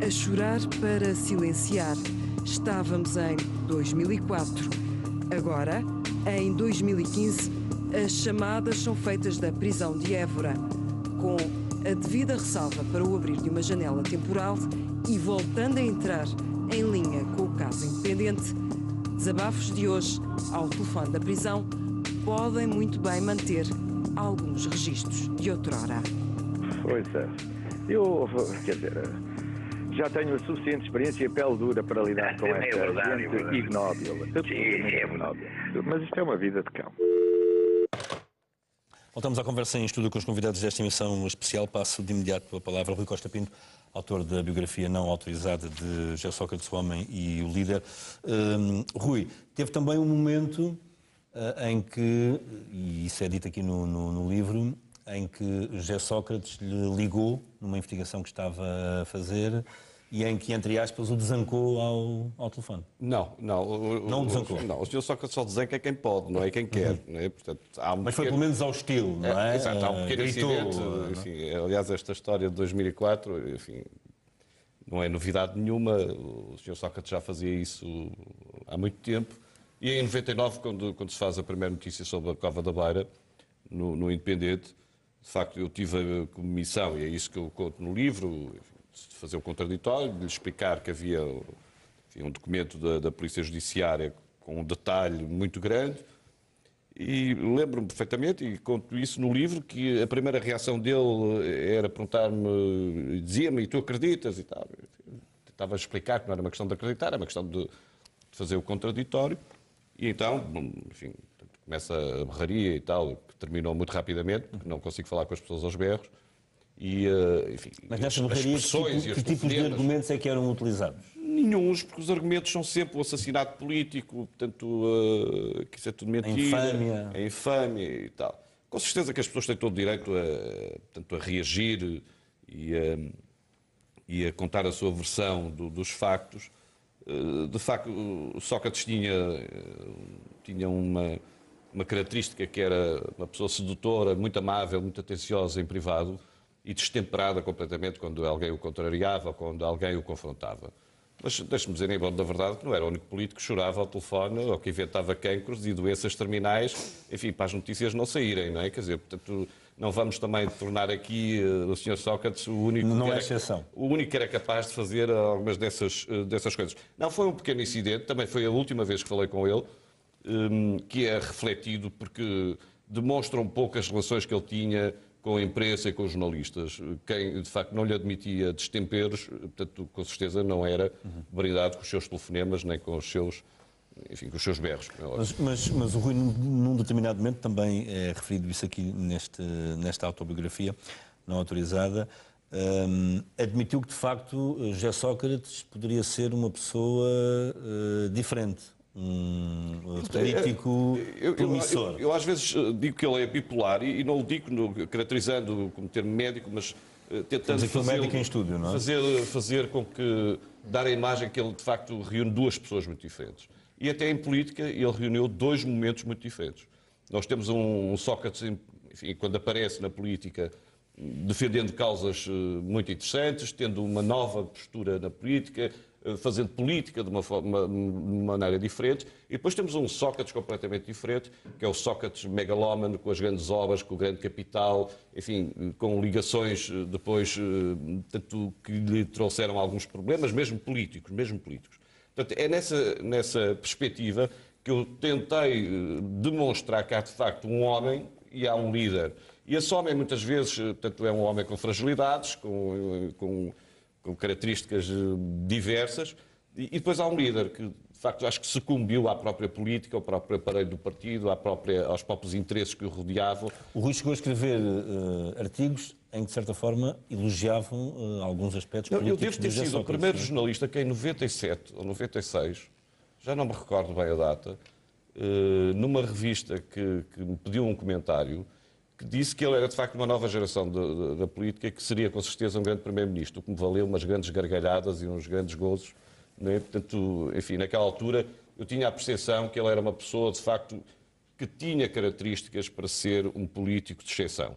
A chorar para silenciar. Estávamos em 2004. Agora, em 2015, as chamadas são feitas da prisão de Évora, com a devida ressalva para o abrir de uma janela temporal e voltando a entrar em linha com o caso Independente. Desabafos de hoje, ao telefone da prisão, podem muito bem manter alguns registros de outrora. Pois é. Eu, quer dizer, já tenho a suficiente experiência e pele dura para lidar com esta gente ignóbil. Absolutamente ignóbil. Mas isto é uma vida de cão. Voltamos à conversa em estúdio com os convidados desta emissão especial. Passo de imediato a palavra ao Rui Costa Pinto, autor da biografia não autorizada de José Sócrates, o Homem e o Líder. Rui, teve também um momento em que, e isso é dito aqui no livro, em que José Sócrates lhe ligou numa investigação que estava a fazer e em que, entre aspas, o desancou ao telefone. Não o desancou. Não, o Sr. Sócrates só desanca quem pode, não é quem quer. Não é? Portanto, mas foi pelo menos ao estilo, não é? Exato, há um pequeno incidente. Enfim, aliás, esta história de 2004, enfim, não é novidade nenhuma. O Sr. Sócrates já fazia isso há muito tempo. E em 99, quando se faz a primeira notícia sobre a Cova da Beira, no Independente, de facto, eu tive como missão, e é isso que eu conto no livro, de fazer o contraditório, de lhe explicar que havia um documento da Polícia Judiciária com um detalhe muito grande. E lembro-me perfeitamente, e conto isso no livro, que a primeira reação dele era perguntar-me, dizia-me, e tu acreditas? E tal. Tentava explicar que não era uma questão de acreditar, era uma questão de fazer o contraditório. E então, enfim, começa a berraria e tal, que terminou muito rapidamente, porque não consigo falar com as pessoas aos berros. E, enfim, mas nessa berraria, que tipos de argumentos é que eram utilizados? Nenhuns, porque os argumentos são sempre o assassinato político, portanto, que isso é tudo mentira. A infâmia e tal. Com certeza que as pessoas têm todo o direito a reagir e a contar a sua versão dos factos. De facto, o Sócrates tinha uma característica que era uma pessoa sedutora, muito amável, muito atenciosa em privado e destemperada completamente quando alguém o contrariava ou quando alguém o confrontava. Mas deixe-me dizer, em bom da verdade, que não era o único político que chorava ao telefone ou que inventava cancros e doenças terminais, enfim, para as notícias não saírem, não é? Quer dizer, portanto, não vamos também tornar aqui o Sr. Sócrates o único, o único que era capaz de fazer algumas dessas coisas. Não, foi um pequeno incidente, também foi a última vez que falei com ele, que é refletido porque demonstra um pouco as relações que ele tinha com a imprensa e com os jornalistas. Quem, de facto, não lhe admitia destemperos, portanto, com certeza não era brindado com os seus telefonemas, nem com os seus, enfim, com os seus berros. Mas o Rui, num determinado momento, também é referido isso aqui nesta autobiografia não autorizada, admitiu que, de facto, José Sócrates poderia ser uma pessoa diferente. Político promissor. Eu às vezes digo que ele é bipolar e não o digo caracterizando como termo médico, mas tentando fazer com que dar a imagem que ele de facto reúne duas pessoas muito diferentes. E até em política ele reuniu dois momentos muito diferentes. Nós temos um Sócrates, enfim, quando aparece na política, defendendo causas muito interessantes, tendo uma nova postura na política, fazendo política de uma maneira diferente. E depois temos um Sócrates completamente diferente, que é o Sócrates megalómano, com as grandes obras, com o grande capital, enfim, com ligações depois, tanto que lhe trouxeram alguns problemas, mesmo políticos. Portanto, é nessa perspectiva que eu tentei demonstrar que há, de facto, um homem e há um líder. E esse homem, muitas vezes, portanto, é um homem com fragilidades, com características diversas, e depois há um líder que, de facto, acho que sucumbiu à própria política, ao próprio aparelho do partido, aos próprios interesses que o rodeavam. O Rui chegou a escrever artigos em que, de certa forma, elogiavam alguns aspectos políticos. Eu devo ter sido o primeiro jornalista que, em 97 ou 96, já não me recordo bem a data, numa revista que me pediu um comentário, que disse que ele era, de facto, uma nova geração da política, que seria, com certeza, um grande primeiro-ministro, o que me valeu umas grandes gargalhadas e uns grandes gozos. Né? Portanto, enfim, naquela altura, eu tinha a percepção que ele era uma pessoa, de facto, que tinha características para ser um político de exceção.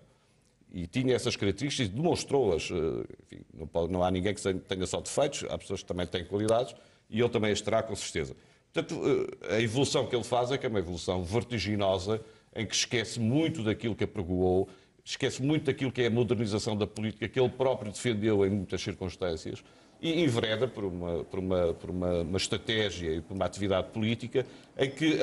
E tinha essas características e demonstrou-as. Enfim, não há ninguém que tenha só defeitos, há pessoas que também têm qualidades, e ele também as terá, com certeza. Portanto, a evolução que ele faz é que é uma evolução vertiginosa, em que esquece muito daquilo que apregoou, esquece muito daquilo que é a modernização da política, que ele próprio defendeu em muitas circunstâncias, e envereda por uma estratégia e por uma atividade política em que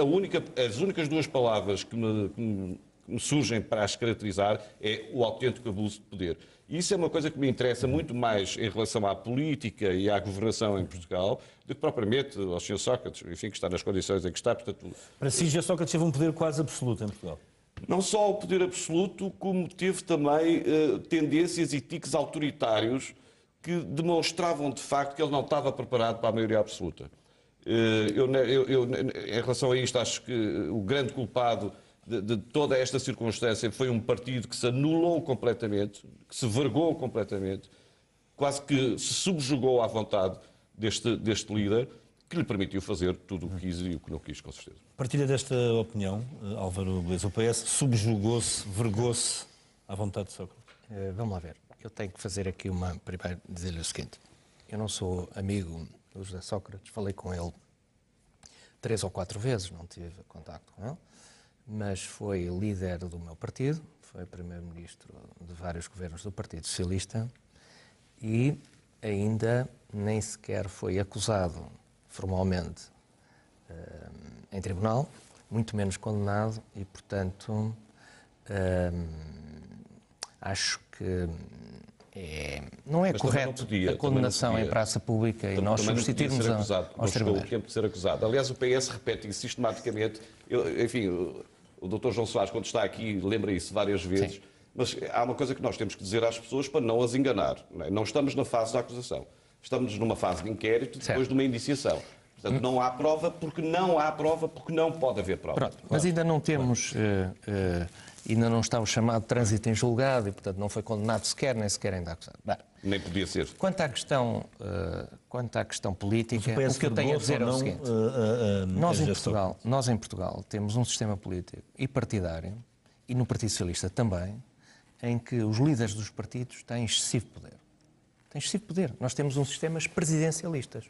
as únicas duas palavras que me surgem para as caracterizar é o autêntico abuso de poder. E isso é uma coisa que me interessa muito mais em relação à política e à governação em Portugal do que propriamente ao Sr. Sócrates, enfim, que está nas condições em que está. Portanto, para si, José Sócrates teve um poder quase absoluto em Portugal. Não só o poder absoluto, como teve também tendências e tiques autoritários que demonstravam de facto que ele não estava preparado para a maioria absoluta. Em relação a isto, acho que o grande culpado de toda esta circunstância foi um partido que se anulou completamente, que se vergou completamente, quase que se subjugou à vontade deste líder, que lhe permitiu fazer tudo o que quis e o que não quis, com certeza. Partilha desta opinião, Álvaro Beleza. O PS subjugou-se, vergou-se à vontade de Sócrates. Vamos lá ver. Eu tenho que fazer aqui primeiro dizer-lhe o seguinte. Eu não sou amigo do José Sócrates, falei com ele 3 ou 4 vezes, não tive contacto com ele, mas foi líder do meu partido, foi primeiro-ministro de vários governos do Partido Socialista e ainda nem sequer foi acusado formalmente em tribunal, muito menos condenado e, portanto, acho que não é correto a condenação em praça pública e nós substituirmos aos tribunais. Não chegou o tempo de ser acusado. Aliás, o PS repete isso sistematicamente. Enfim, o Dr. João Soares, quando está aqui, lembra isso várias vezes. Sim. Mas há uma coisa que nós temos que dizer às pessoas para não as enganar. Não estamos na fase da acusação. Estamos numa fase de inquérito depois de uma indiciação. Portanto, não há prova porque não pode haver prova. Pronto, mas ainda não temos... ainda não está o chamado trânsito em julgado e, portanto, não foi condenado sequer, nem sequer ainda acusado. Bem, nem podia ser. Quanto à questão política, o que eu tenho a dizer é o seguinte. Nós em Portugal temos um sistema político e partidário, e no Partido Socialista também, em que os líderes dos partidos têm excessivo poder. Têm excessivo poder. Nós temos um sistema presidencialistas,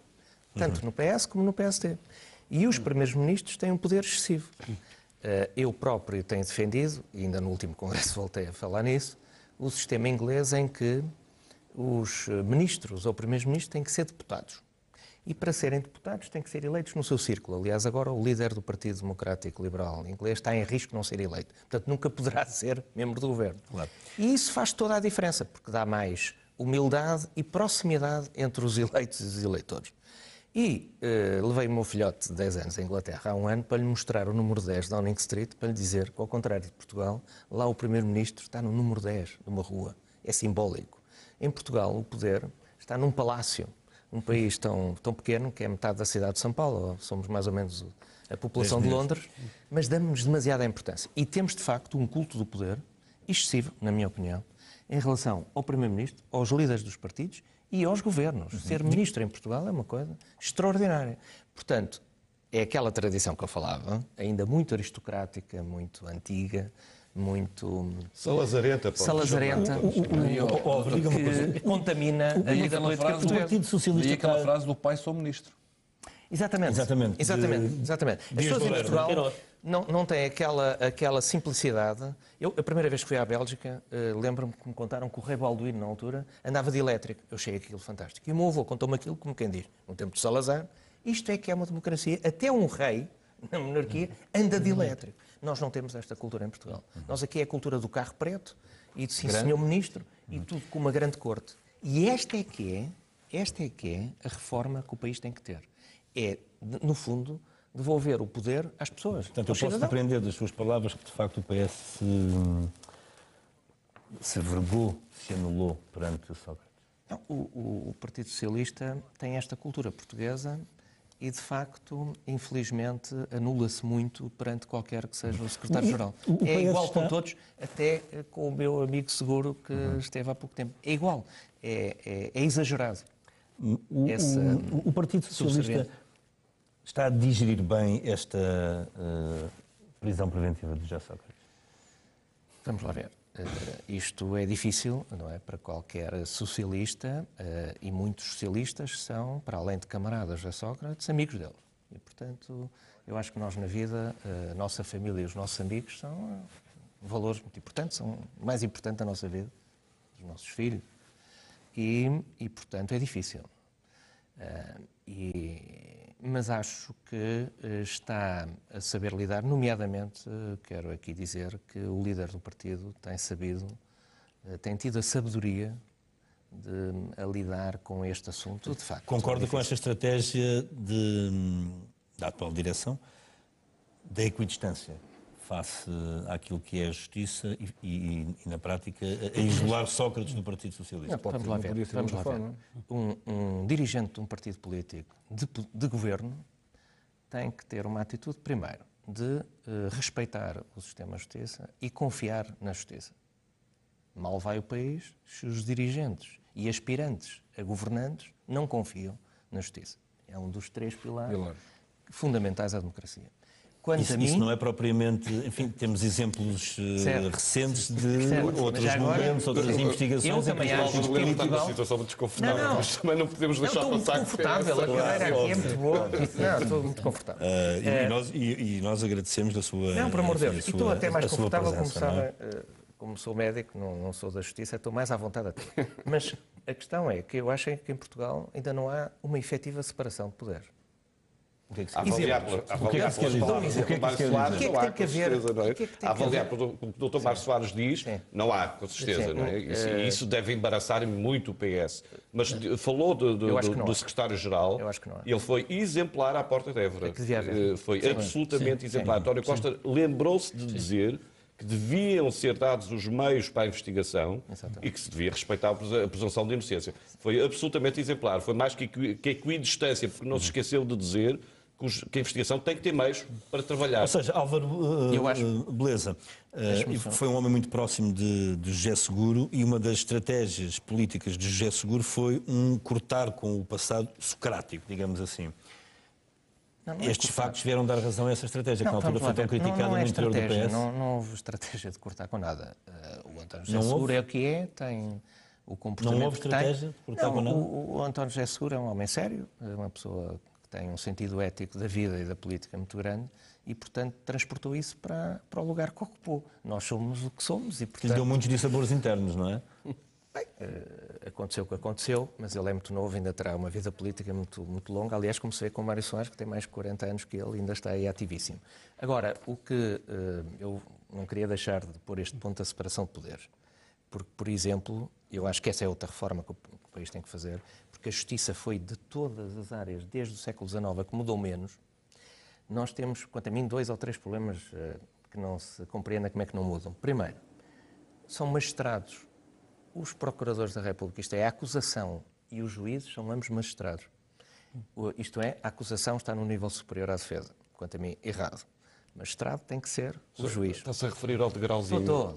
tanto no PS como no PSD. E os primeiros-ministros têm um poder excessivo. Eu próprio tenho defendido, e ainda no último congresso voltei a falar nisso, o sistema inglês em que os ministros ou primeiros-ministros têm que ser deputados. E para serem deputados têm que ser eleitos no seu círculo. Aliás, agora o líder do Partido Democrático Liberal inglês está em risco de não ser eleito. Portanto, nunca poderá ser membro do governo. Claro. E isso faz toda a diferença, porque dá mais humildade e proximidade entre os eleitos e os eleitores. E levei o meu filhote de 10 anos à Inglaterra há um ano para lhe mostrar o número 10 de Downing Street, para lhe dizer que, ao contrário de Portugal, lá o primeiro-ministro está no número 10 de uma rua. É simbólico. Em Portugal, o poder está num palácio, um país tão pequeno, que é metade da cidade de São Paulo, somos mais ou menos a população de Londres, mas damos demasiada importância. E temos, de facto, um culto do poder excessivo, na minha opinião, em relação ao primeiro-ministro, aos líderes dos partidos e aos governos. Ser ministro em Portugal é uma coisa extraordinária. Portanto, é aquela tradição que eu falava, ainda muito aristocrática, muito antiga, muito... Salazarenta. Que contamina a vida política portuguesa. E aquela frase do pai sou ministro. Exatamente. As pessoas em Portugal não têm aquela simplicidade. Eu, a primeira vez que fui à Bélgica, lembro-me que me contaram que o rei Balduíno, na altura, andava de elétrico. Eu achei aquilo fantástico. E o meu avô contou-me aquilo, como quem diz, no tempo de Salazar, isto é que é uma democracia. Até um rei, na monarquia, anda de elétrico. Nós não temos esta cultura em Portugal. Nós aqui é a cultura do carro preto e de sim, senhor ministro, e tudo com uma grande corte. E esta é que é a reforma que o país tem que ter. É, no fundo, devolver o poder às pessoas. Portanto, eu posso compreender das suas palavras que, de facto, o PS se vergou, se anulou perante o Sócrates. Não, o Partido Socialista tem esta cultura portuguesa e, de facto, infelizmente, anula-se muito perante qualquer que seja o secretário-geral. É igual com todos, até com o meu amigo seguro que esteve há pouco tempo. É igual. É exagerado. O Partido Socialista está a digerir bem esta prisão preventiva de José Sócrates? Vamos lá ver. Isto é difícil, não é, para qualquer socialista, e muitos socialistas são, para além de camaradas de Sócrates, amigos dele. E, portanto, eu acho que nós na vida, a nossa família e os nossos amigos são valores muito importantes, são o mais importante da nossa vida, dos nossos filhos. E portanto, é difícil. Mas acho que está a saber lidar, nomeadamente, quero aqui dizer que o líder do partido tem tido a sabedoria a lidar com este assunto, de facto. Concorda com esta estratégia da atual direção da equidistância face àquilo que é a justiça e na prática, a isolar Sócrates do Partido Socialista? Vamos lá ver. Um dirigente de um partido político de governo tem que ter uma atitude, primeiro, de respeitar o sistema de justiça e confiar na justiça. Mal vai o país se os dirigentes e aspirantes a governantes não confiam na justiça. É um dos 3 pilares fundamentais à democracia. Isso não é propriamente... Enfim, temos exemplos recentes de outros momentos, outras investigações... Eu também acho que em Portugal... uma situação muito desconfortável, mas também não podemos deixar passar... Estou muito confortável, a cadeira aqui é muito boa. Não, estou muito confortável. E nós agradecemos da sua... Não, por amor de Deus. E estou até mais confortável, como sou médico, não sou da justiça, estou mais à vontade até. Mas a questão é que eu acho que em Portugal ainda não há uma efetiva separação de poderes. O que é que se quer dizer? O que é que tem que haver? A avaliar pelo que o Dr. Mário Soares diz, não há, com certeza. Não é? Isso deve embaraçar muito o PS. Mas falou do secretário-geral, ele foi exemplar à porta de Évora. Foi absolutamente exemplar. António Costa lembrou-se de dizer que deviam ser dados os meios para a investigação e que se devia respeitar a presunção de inocência. Foi absolutamente exemplar. Foi mais que equidistância, porque não se esqueceu de dizer que a investigação tem que ter meios para trabalhar. Ou seja, Álvaro Beleza foi um homem muito próximo de José Seguro e uma das estratégias políticas de José Seguro foi cortar com o passado socrático, digamos assim. Estes factos vieram dar razão a essa estratégia, que na altura foi tão criticada no interior do PS. Não houve estratégia de cortar com nada. O António José Seguro é o que é, tem o comportamento. Não houve estratégia de cortar com nada? O António José Seguro é um homem sério, uma pessoa que tem um sentido ético da vida e da política muito grande e, portanto, transportou isso para o lugar que ocupou. Nós somos o que somos e, portanto... Lhe deu muitos dissabores internos, não é? Bem, aconteceu o que aconteceu, mas ele é muito novo, ainda terá uma vida política muito, muito longa. Aliás, como se vê com o Mário Soares, que tem mais de 40 anos que ele, ainda está aí ativíssimo. Agora, o que eu não queria deixar de pôr este ponto da separação de poderes, porque, por exemplo, eu acho que essa é outra reforma que o país tem que fazer, porque a justiça foi de todas as áreas, desde o século XIX, a que mudou menos. Nós temos, quanto a mim, 2 ou 3 problemas que não se compreenda como é que não mudam. Primeiro, são magistrados. Os procuradores da República, isto é, a acusação e os juízes são ambos magistrados. Isto é, a acusação está num nível superior à defesa. Quanto a mim, errado. Magistrado tem que ser o juiz. Está-se a referir ao degrauzinho. Estou.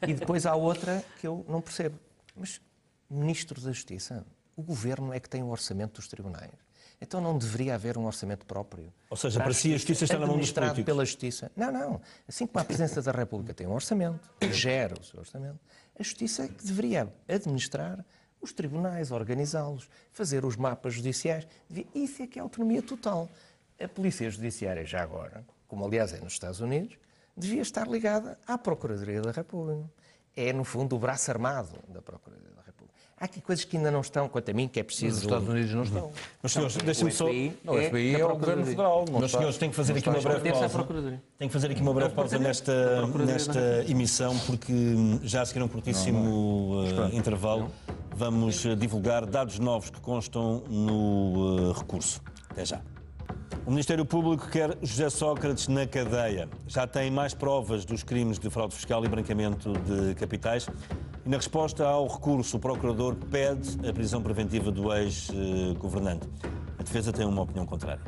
E depois há outra que eu não percebo. Mas, Ministro da Justiça, o Governo é que tem o orçamento dos tribunais. Então não deveria haver um orçamento próprio. Ou seja, para si a justiça está na mão dos políticos. Pela justiça. Não. Assim como a Presidência da República tem um orçamento, gera o seu orçamento, a justiça é que deveria administrar os tribunais, organizá-los, fazer os mapas judiciais. Isso é que é autonomia total. A Polícia Judiciária, já agora, como aliás é nos Estados Unidos, devia estar ligada à Procuradoria da República. É, no fundo, o braço armado da Procuradoria da República. Há aqui coisas que ainda não estão, quanto a mim, que é preciso... Nos Estados Unidos não estão. Mas, senhores, deixem-me só... O FBI é o Governo Federal. Mas, senhores, tenho que fazer aqui uma breve pausa. Tenho que fazer aqui uma breve pausa nesta emissão, porque já a seguir um curtíssimo intervalo vamos divulgar dados novos que constam no recurso. Até já. O Ministério Público quer José Sócrates na cadeia. Já tem mais provas dos crimes de fraude fiscal e branqueamento de capitais. E na resposta ao recurso, o Procurador pede a prisão preventiva do ex-governante. A defesa tem uma opinião contrária.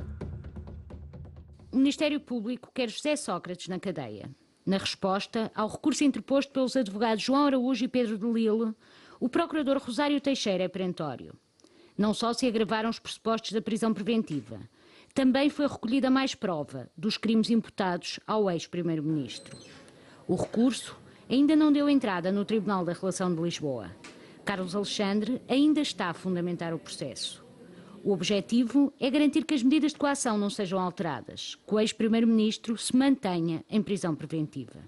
O Ministério Público quer José Sócrates na cadeia. Na resposta ao recurso interposto pelos advogados João Araújo e Pedro de Lille, o Procurador Rosário Teixeira é perentório. Não só se agravaram os pressupostos da prisão preventiva, também foi recolhida mais prova dos crimes imputados ao ex-primeiro-ministro. O recurso ainda não deu entrada no Tribunal da Relação de Lisboa. Carlos Alexandre ainda está a fundamentar o processo. O objetivo é garantir que as medidas de coação não sejam alteradas, que o ex-primeiro-ministro se mantenha em prisão preventiva.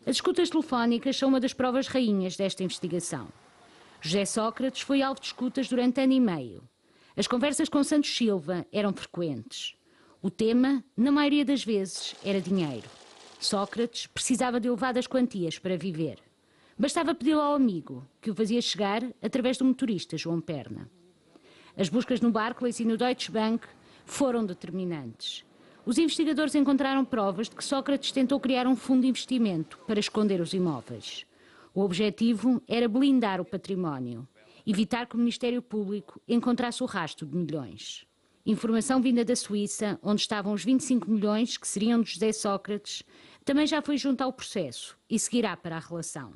As escutas telefónicas são uma das provas rainhas desta investigação. José Sócrates foi alvo de escutas durante ano e meio. As conversas com Santos Silva eram frequentes. O tema, na maioria das vezes, era dinheiro. Sócrates precisava de elevadas quantias para viver. Bastava pedi-lo ao amigo, que o fazia chegar através do motorista João Perna. As buscas no Barclays e no Deutsche Bank foram determinantes. Os investigadores encontraram provas de que Sócrates tentou criar um fundo de investimento para esconder os imóveis. O objetivo era blindar o património, evitar que o Ministério Público encontrasse o rastro de milhões. Informação vinda da Suíça, onde estavam os 25 milhões que seriam de José Sócrates, também já foi junto ao processo e seguirá para a relação.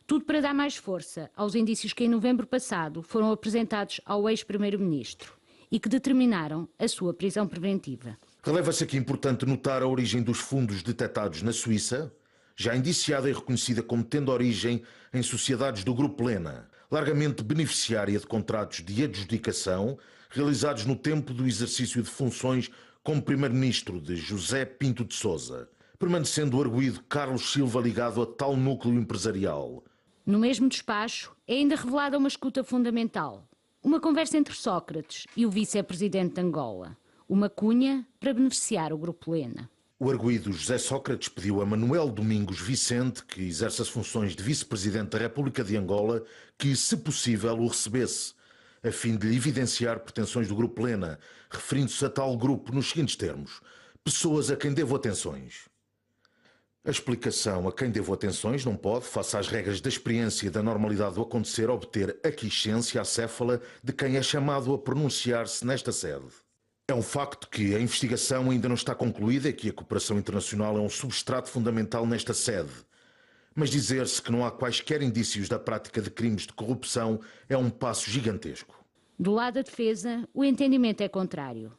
Tudo para dar mais força aos indícios que em novembro passado foram apresentados ao ex-primeiro-ministro e que determinaram a sua prisão preventiva. Releva-se aqui importante notar a origem dos fundos detectados na Suíça, já indiciada e reconhecida como tendo origem em sociedades do Grupo Lena, largamente beneficiária de contratos de adjudicação realizados no tempo do exercício de funções como primeiro-ministro de José Pinto de Sousa, permanecendo o arguido Carlos Silva ligado a tal núcleo empresarial. No mesmo despacho, é ainda revelada uma escuta fundamental, uma conversa entre Sócrates e o vice-presidente de Angola, uma cunha para beneficiar o Grupo Lena. O arguido José Sócrates pediu a Manuel Domingos Vicente, que exerce as funções de vice-presidente da República de Angola, que, se possível, o recebesse, a fim de lhe evidenciar pretensões do Grupo Lena, referindo-se a tal grupo nos seguintes termos: pessoas a quem devo atenções. A explicação a quem devo atenções não pode, face às regras da experiência e da normalidade do acontecer, obter a quiescência acéfala de quem é chamado a pronunciar-se nesta sede. É um facto que a investigação ainda não está concluída e que a cooperação internacional é um substrato fundamental nesta sede. Mas dizer-se que não há quaisquer indícios da prática de crimes de corrupção é um passo gigantesco. Do lado da defesa, o entendimento é contrário.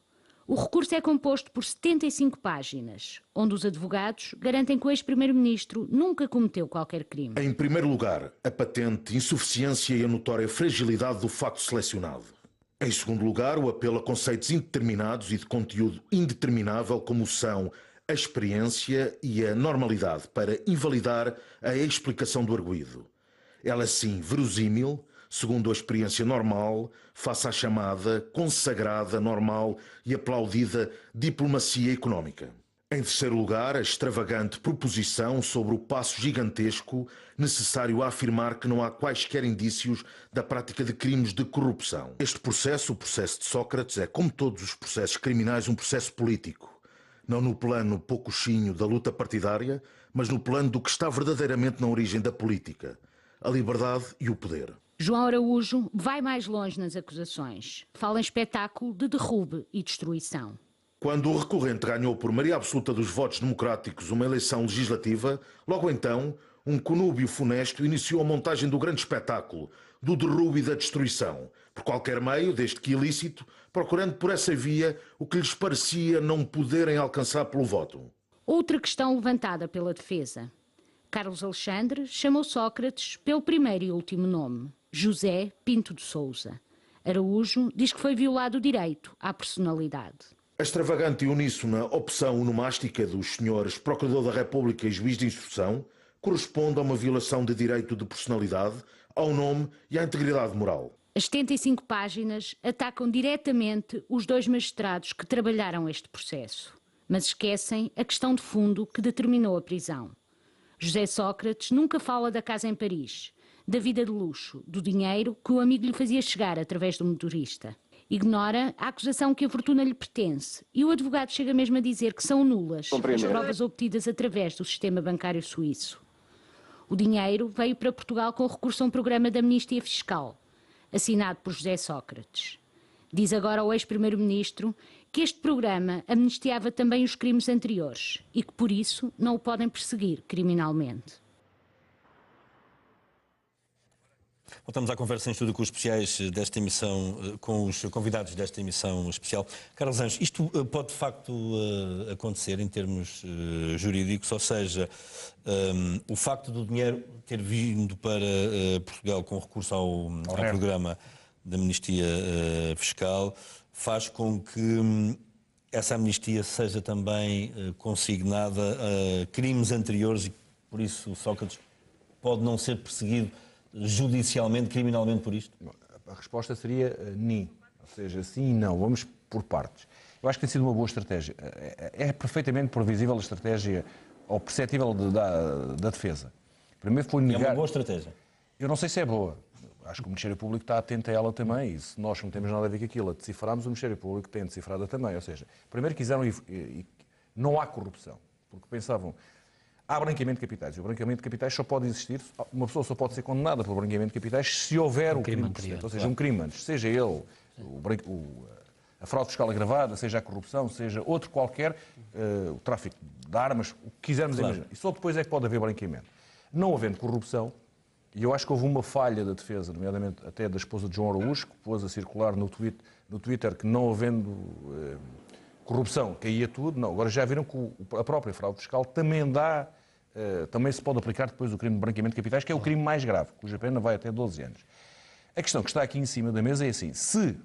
O recurso é composto por 75 páginas, onde os advogados garantem que o ex-primeiro-ministro nunca cometeu qualquer crime. Em primeiro lugar, a patente insuficiência e a notória fragilidade do facto selecionado. Em segundo lugar, o apelo a conceitos indeterminados e de conteúdo indeterminável, como são a experiência e a normalidade, para invalidar a explicação do arguido. Ela, sim, verossímil, segundo a experiência normal, face à chamada, consagrada, normal e aplaudida diplomacia económica. Em terceiro lugar, a extravagante proposição sobre o passo gigantesco necessário a afirmar que não há quaisquer indícios da prática de crimes de corrupção. Este processo, o processo de Sócrates, é, como todos os processos criminais, um processo político. Não no plano poucochinho da luta partidária, mas no plano do que está verdadeiramente na origem da política: a liberdade e o poder. João Araújo vai mais longe nas acusações. Fala em espetáculo de derrube e destruição. Quando o recorrente ganhou por maioria absoluta dos votos democráticos uma eleição legislativa, logo então, um conúbio funesto iniciou a montagem do grande espetáculo, do derrube e da destruição, por qualquer meio, desde que ilícito, procurando por essa via o que lhes parecia não poderem alcançar pelo voto. Outra questão levantada pela defesa. Carlos Alexandre chamou Sócrates pelo primeiro e último nome, José Pinto de Sousa. Araújo diz que foi violado o direito à personalidade. A extravagante e uníssona opção onomástica dos senhores Procurador da República e Juiz de Instrução corresponde a uma violação de direito de personalidade, ao nome e à integridade moral. As 75 páginas atacam diretamente os dois magistrados que trabalharam este processo, mas esquecem a questão de fundo que determinou a prisão. José Sócrates nunca fala da casa em Paris, da vida de luxo, do dinheiro que o amigo lhe fazia chegar através do motorista. Ignora a acusação que a fortuna lhe pertence e o advogado chega mesmo a dizer que são nulas as provas obtidas através do sistema bancário suíço. O dinheiro veio para Portugal com recurso a um programa de amnistia fiscal, assinado por José Sócrates. Diz agora ao ex-primeiro-ministro que este programa amnistiava também os crimes anteriores e que, por isso, não o podem perseguir criminalmente. Voltamos à conversa em estúdio com os especiais desta emissão, com os convidados desta emissão especial. Carlos Anjos, isto pode de facto acontecer em termos jurídicos, ou seja, o facto do dinheiro ter vindo para Portugal com recurso ao programa de amnistia fiscal faz com que essa amnistia seja também consignada a crimes anteriores e por isso Sócrates pode não ser perseguido judicialmente, criminalmente por isto? A resposta seria ni, ou seja, sim e não, vamos por partes. Eu acho que tem sido uma boa estratégia. É perfeitamente previsível a estratégia, ou perceptível da defesa. Primeiro foi negar... É uma boa estratégia? Eu não sei se é boa. acho que o Ministério Público está atento a ela também, e se nós não temos nada a ver com aquilo, a decifrarmos, o Ministério Público tem decifrada também. Ou seja, primeiro quiseram, não há corrupção, porque pensavam, há branqueamento de capitais, e o branqueamento de capitais só pode existir, uma pessoa só pode ser condenada por branqueamento de capitais se houver o crime precedente, ou seja, um crime antes, seja ele a fraude fiscal agravada, seja a corrupção, seja outro qualquer, o tráfico de armas, o que quisermos imaginar. E só depois é que pode haver branqueamento. Não havendo corrupção, e eu acho que houve uma falha da defesa, nomeadamente até da esposa de João Araújo, que pôs a circular no Twitter que não havendo corrupção caía tudo. Não, agora já viram que a própria fraude fiscal também também se pode aplicar depois o crime de branqueamento de capitais, que é o crime mais grave, cuja pena vai até 12 anos. A questão que está aqui em cima da mesa é assim, se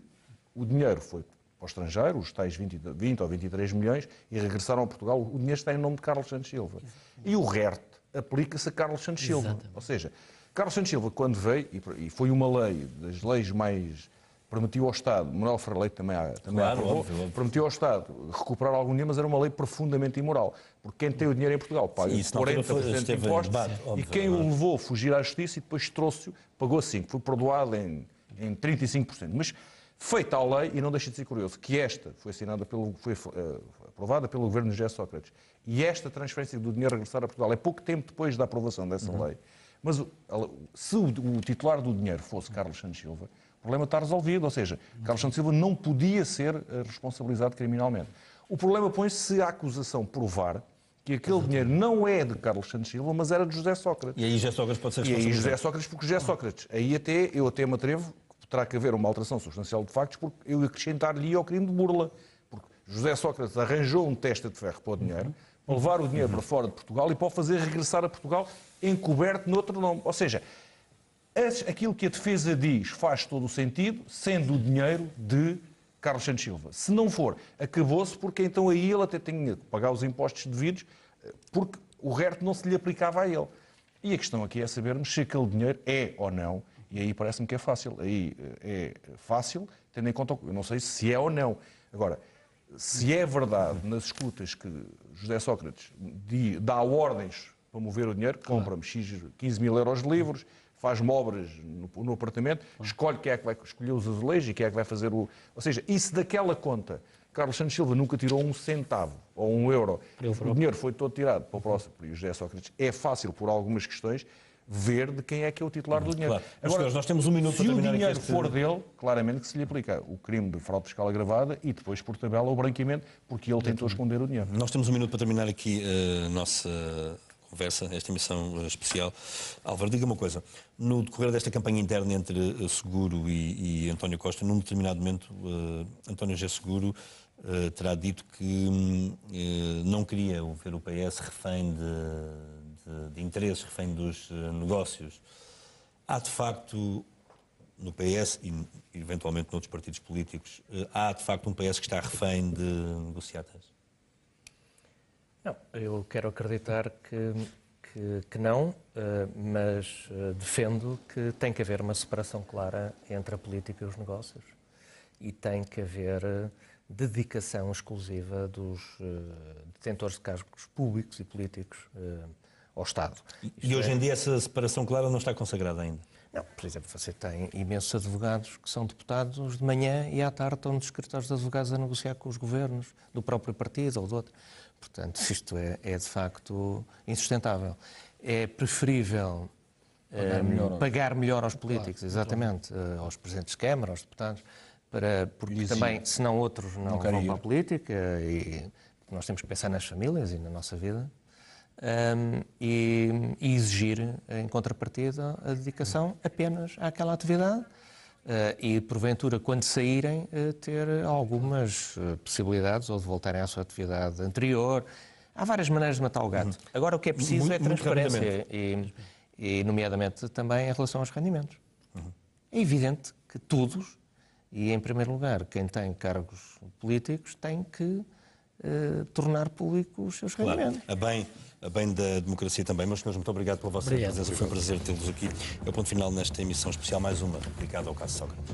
o dinheiro foi para o estrangeiro, os tais 20 ou 23 milhões, e regressaram a Portugal, o dinheiro está em nome de Carlos Santos Silva. E o RERT aplica-se a Carlos Santos Silva. Exatamente. Ou seja, Carlos Santos Silva, quando veio, e foi uma lei, das leis mais... permitiu ao Estado, Manuel Ferreira Leite também aprovou, óbvio. Permitiu ao Estado recuperar algum dinheiro, mas era uma lei profundamente imoral. Porque quem tem o dinheiro em Portugal paga 40% de impostos, e quem o levou a fugir à justiça e depois trouxe-o, pagou 5%. Foi perdoado em 35%. Mas feita a lei, e não deixa de ser curioso, que esta foi aprovada pelo governo de José Sócrates, e esta transferência do dinheiro a regressar a Portugal é pouco tempo depois da aprovação dessa lei. Mas se o titular do dinheiro fosse Carlos Santos Silva, o problema está resolvido, ou seja, Carlos Santos Silva não podia ser responsabilizado criminalmente. O problema põe-se se a acusação provar que aquele dinheiro não é de Carlos Santos Silva, mas era de José Sócrates. E aí José Sócrates pode ser responsabilizado. E aí José Sócrates, porque José Sócrates, aí eu até me atrevo, terá que haver uma alteração substancial de factos, porque eu acrescentar-lhe ao crime de burla. Porque José Sócrates arranjou um testa de ferro para o dinheiro, para levar o dinheiro para fora de Portugal e para o fazer regressar a Portugal encoberto noutro nome. Ou seja, aquilo que a defesa diz faz todo o sentido, sendo o dinheiro de Carlos Santos Silva. Se não for, acabou-se, porque então aí ele até tinha que pagar os impostos devidos, porque o RERT não se lhe aplicava a ele. E a questão aqui é sabermos se aquele dinheiro é ou não, e aí parece-me que é fácil. Aí é fácil, tendo em conta, eu não sei se é ou não. Agora, se é verdade nas escutas que José Sócrates dá ordens para mover o dinheiro, compra-me 15 mil euros de livros, faz-me obras no apartamento, escolhe quem é que vai escolher os azulejos e quem é que vai fazer o... Ou seja, e se daquela conta Carlos Santos Silva nunca tirou um centavo ou um euro, o dinheiro foi todo tirado para o próximo, para o José Sócrates, é fácil, por algumas questões, ver de quem é que é o titular do dinheiro. Claro. Agora, senhores, nós temos um minuto para terminar. Se o dinheiro for dele, claramente que se lhe aplica o crime de fraude fiscal agravada e depois, por tabela, o branqueamento, porque ele tentou esconder o dinheiro. Nós temos um minuto para terminar aqui a nossa conversa, esta emissão especial. Álvaro, diga uma coisa. No decorrer desta campanha interna entre Seguro e António Costa, num determinado momento, António José Seguro terá dito que não queria ver o PS refém de interesses, refém dos negócios. Há, de facto, no PS e eventualmente noutros partidos políticos, há, de facto, um PS que está refém de negociatas? Não, eu quero acreditar que não, mas defendo que tem que haver uma separação clara entre a política e os negócios e tem que haver dedicação exclusiva dos detentores de cargos públicos e políticos ao Estado. E hoje em dia essa separação clara não está consagrada ainda? Não, por exemplo, você tem imensos advogados que são deputados de manhã e à tarde estão nos escritórios de advogados a negociar com os governos do próprio partido ou do outro. Portanto, isto é de facto insustentável. É preferível pagar melhor aos políticos, claro, exatamente, aos presidentes de Câmara, aos deputados, porque também, senão outros não vão para a política e nós temos que pensar nas famílias e na nossa vida. E exigir, em contrapartida, a dedicação apenas àquela atividade e, porventura, quando saírem, ter algumas possibilidades ou de voltarem à sua atividade anterior. Há várias maneiras de matar o gato. Agora, o que é preciso é transparência e, nomeadamente, também em relação aos rendimentos. É evidente que todos, e em primeiro lugar, quem tem cargos políticos, tem que tornar públicos os seus rendimentos. Claro, a bem da democracia também. Meus senhores, muito obrigado pela vossa presença. Foi um prazer tê-los aqui. É o ponto final nesta emissão especial, mais uma, dedicada ao caso Sócrates.